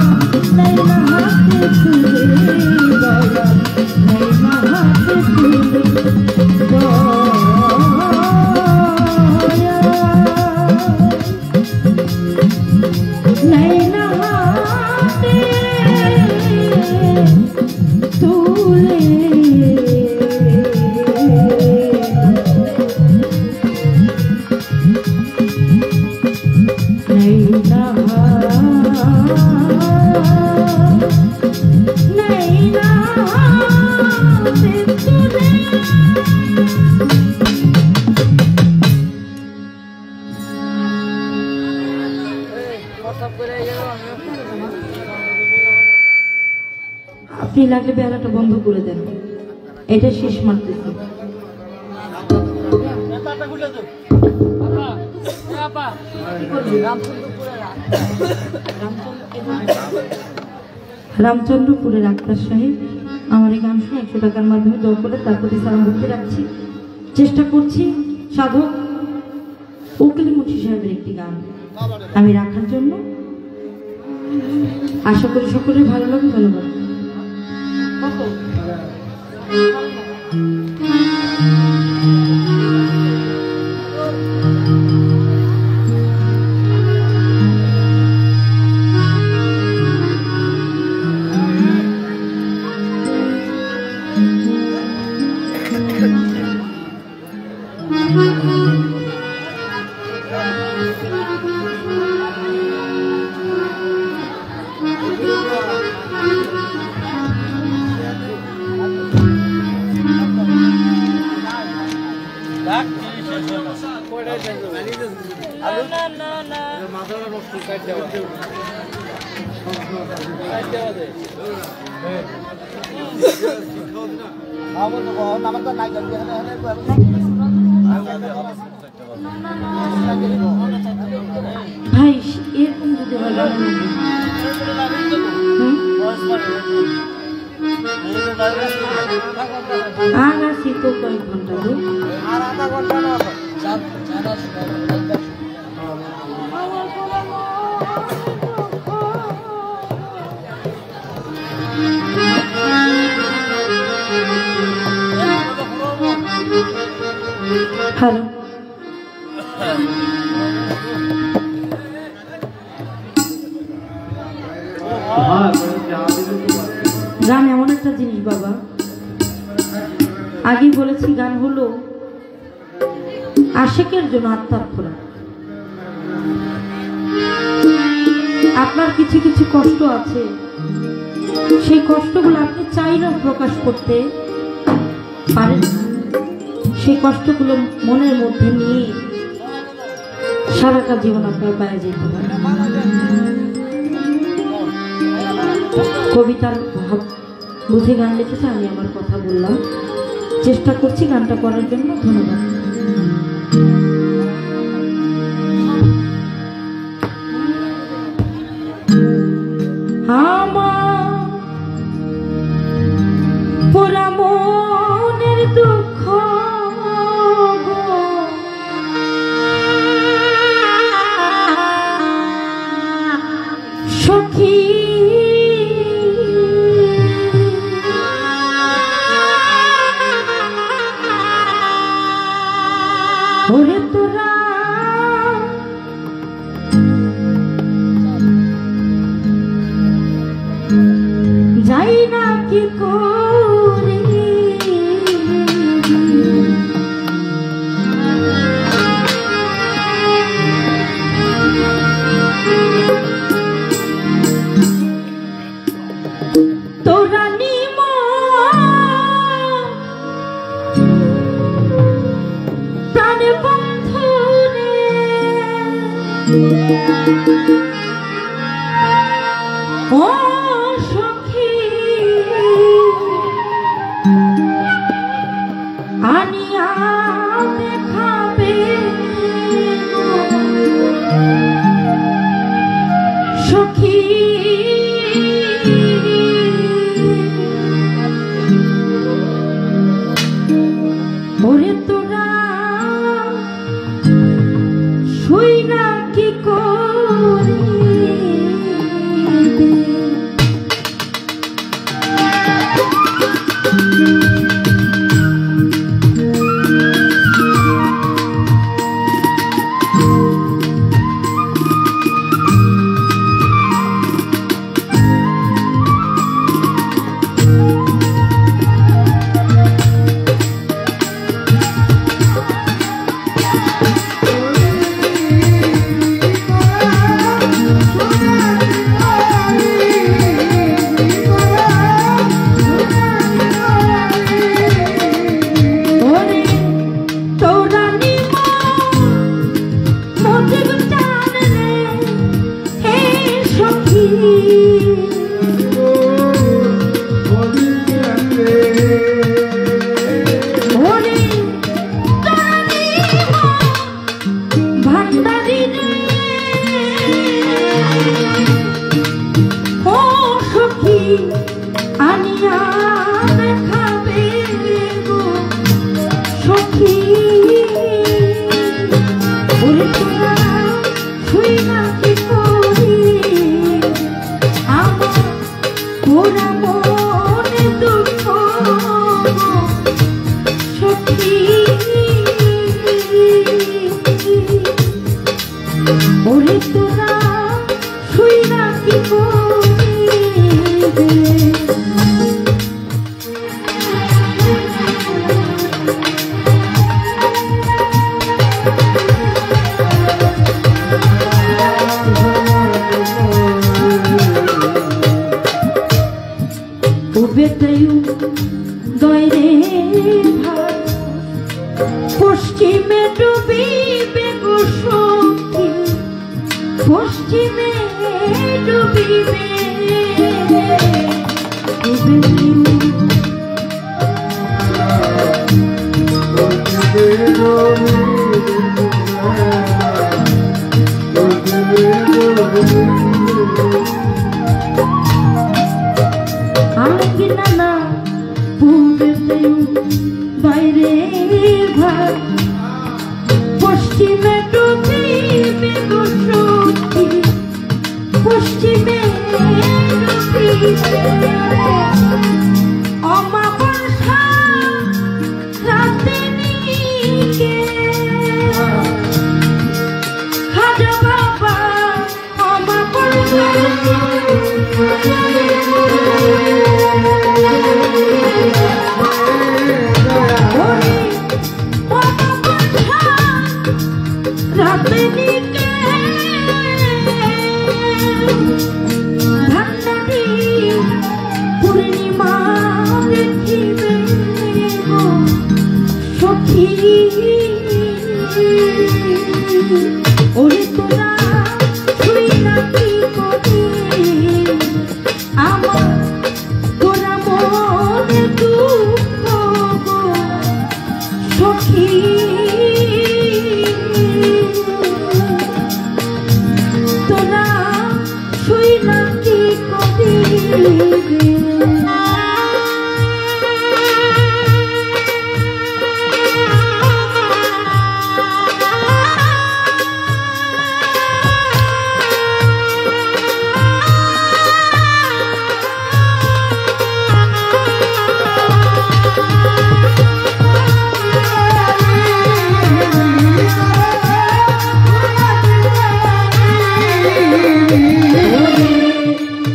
নাই না হাতে তুলে দয়া নাই না হাতে তুলে নাই না হাতে তুলে আপনি লাগলে বেলাটা বন্ধ করে দেন, এটা শেষ মারতেছি। রামচন্দ্রপুরের আক্তার সাহেব আমার এই গান শুনে 100 টাকার মাধ্যমে দর করে তার প্রতি সালাম ভক্তি রাখছি। চেষ্টা করছি সাধক উকিল মুন্সি সাহেবের একটি গান আমি রাখার জন্য। আশা করি সকলের ভালো লাগে। ধন্যবাদ। ভাই এরকম যদি আর আসি তো কয়েক ঘন্টা হ্যালো গান এমন একটা জিনিস বাবা, আগেই বলেছি গান হলো আশিকের জন্য আত্মার খোরাক। আপনার কিছু কিছু কষ্ট আছে, সেই কষ্টগুলো আপনি চাইলেও প্রকাশ করতে পারেন না। সেই কষ্টগুলো মনের মধ্যে নিয়ে সারাটা জীবন আপনার পায়ে যেতে পারে। কবিতার ভাব বুঝে গান লিখেছে, আমি আমার কথা বললাম, চেষ্টা করছি গানটা করার জন্য। ধন্যবাদ। আমার পোড়া মনের দুঃখ সখী ওরে তোরা যাই না কি করে তোরা নিম প্রাণে বন্ধু রে ও সখী আনিয়া দেখাবে সখী ওরে তোরা শুই না কি করে ওরে তারি ভান্ডারি রে ও সখী আনিয়া দেখাবে গো সখী ওরে তোরা ছুঁই না কি করি আমার ওরা মনে দুঃখ সখী ওরে তোরা ছুঁই না কি করি বেতায়ু দয়রে ভাই পশ্চিমে ডুবিবে গো সখী পশ্চিমে ডুবিবে আগে নানা পূর্বে বাইরে ভাই পশ্চিমে ডুবিবে গো সখী পশ্চিমে ডুবিবে অমাবস্যা রাতে নিকে খাজা বাবা অমাবস্যা ওরে তোরা ছুঁই না কি করি আমার তোরা মনে দুঃখ গো সখী তোরা ছুঁই না কি করি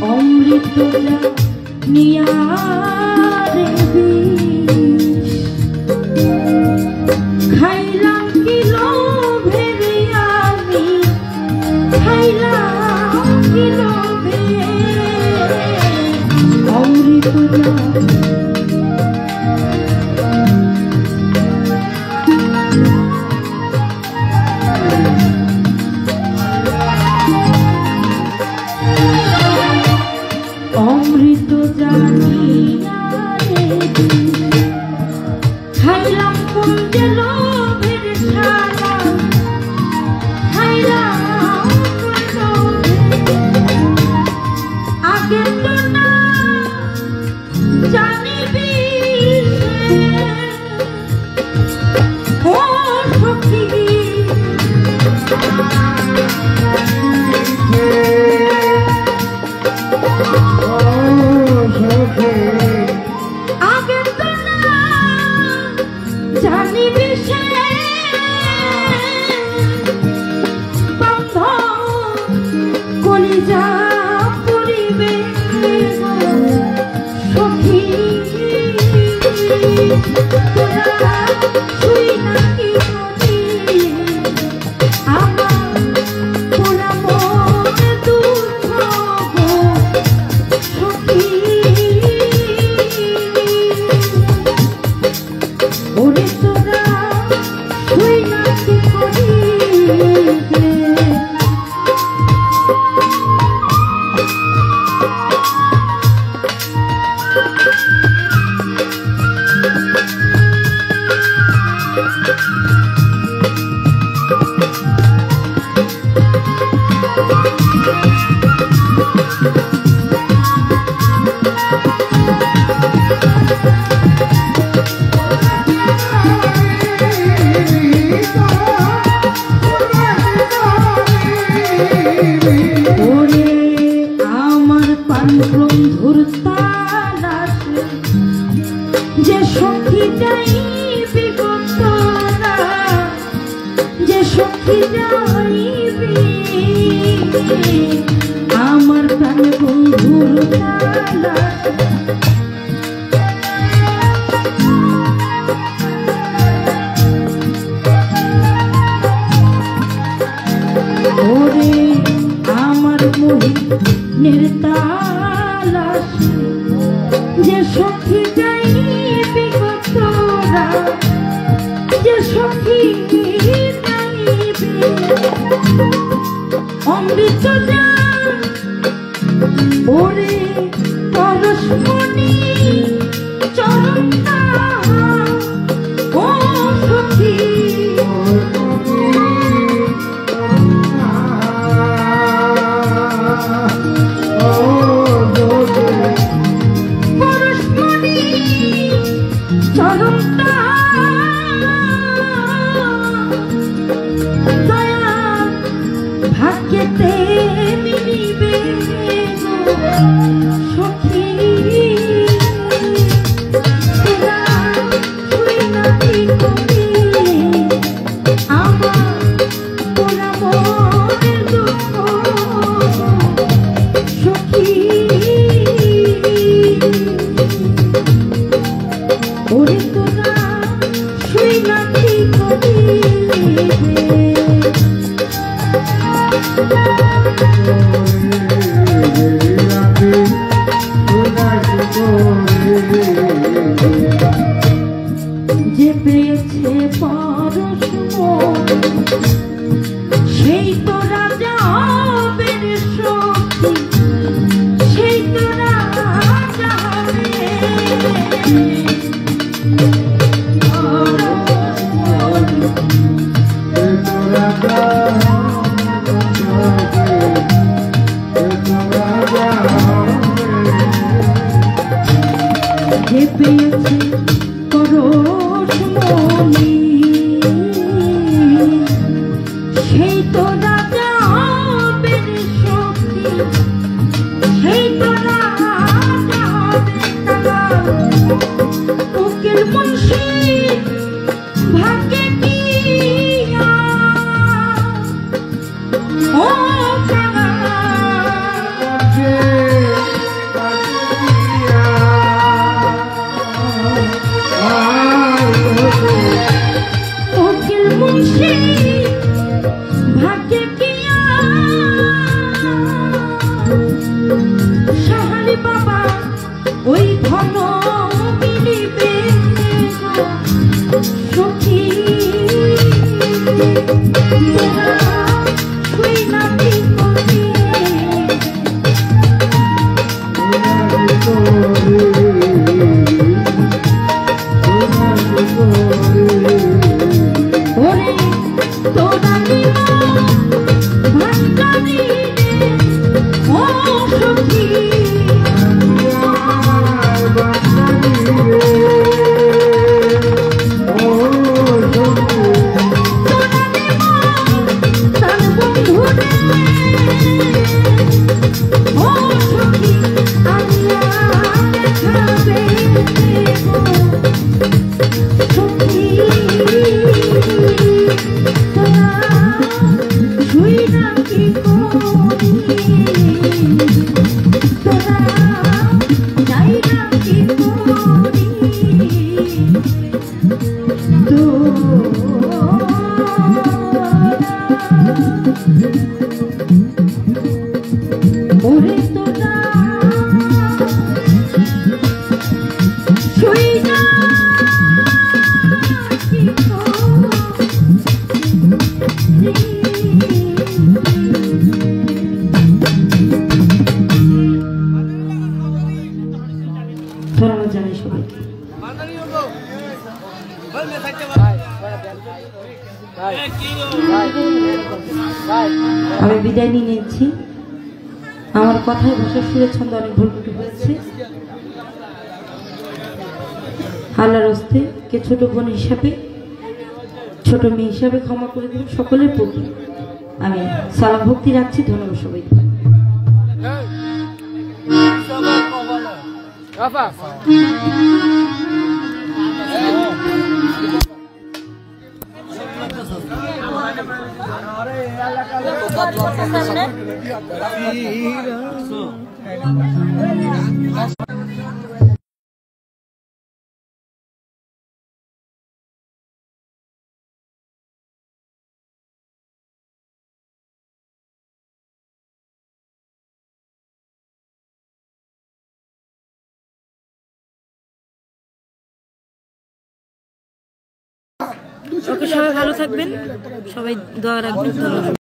অমৃত নিয়ারে বিষ খাইলাম কি লোভে আমি খাইলাম কি লোভে অমৃত অমৃত জানিয়া খাইলাম কোন যে লোভের শালা খাইলাম আগে তো না জানিবি ও সখী Oh, okay. আমার প্রাণ বন্ধুর ওরে আমার মোহিনীর তালাশ যে সখী যাইবি গো তোরা যে সখী যাইবি অমৃত জান ওরে পরশমণি চরণা ও সখী পরশমণি চরণা দয়া ভাগ্যেতে মিলিবে সখী তোরা শুই নাকি কবি আমার তোরা মনের দুঃখ সখী ওরে তোরা শুই নাকি কবি যে পেয়েছে পরশ সেই তো রাজা হবে সখী সেই তো রাজা হবে যে পেয়েছে পরশমণি সেই তো রাজা হবে সখী সেই তো রাজা হবে তারা উকিল মুন্সি ভাগ্যে কি ও উকিল মুন্সি ভাগ্যে কিয়া সাহালি বাবা ওই ধন মিলিবে সখী তোরা শুই নাকি কবি ওরে তোরা নিমা ভান্ডারি ও সখী তোরা নিমা তার বন্ধুরে ও সখী আল্লাহ দেখাবে সখী তোরা শুই নাকি কবি তোরা যাই নাকি কবি ওরে তোরা শুই নাকি ধন্যবাদ জানাই সবাইকে আমি বিদায় নিয়ে নিচ্ছি। আমার কথায় ভাষার সুরের ছন্দ অনেক ভুল ত্রুটি হয়েছে। আল্লাহর হস্তে কে ছোট বোন হিসাবে, ছোট মেয়ে হিসাবে ক্ষমা করে দিন। সকলের প্রতি আমি সালাম ভক্তি রাখছি। ধন্যবাদ সবাই। ওকে, সবাই ভালো থাকবেন, সবাই দোয়া রাখবেন।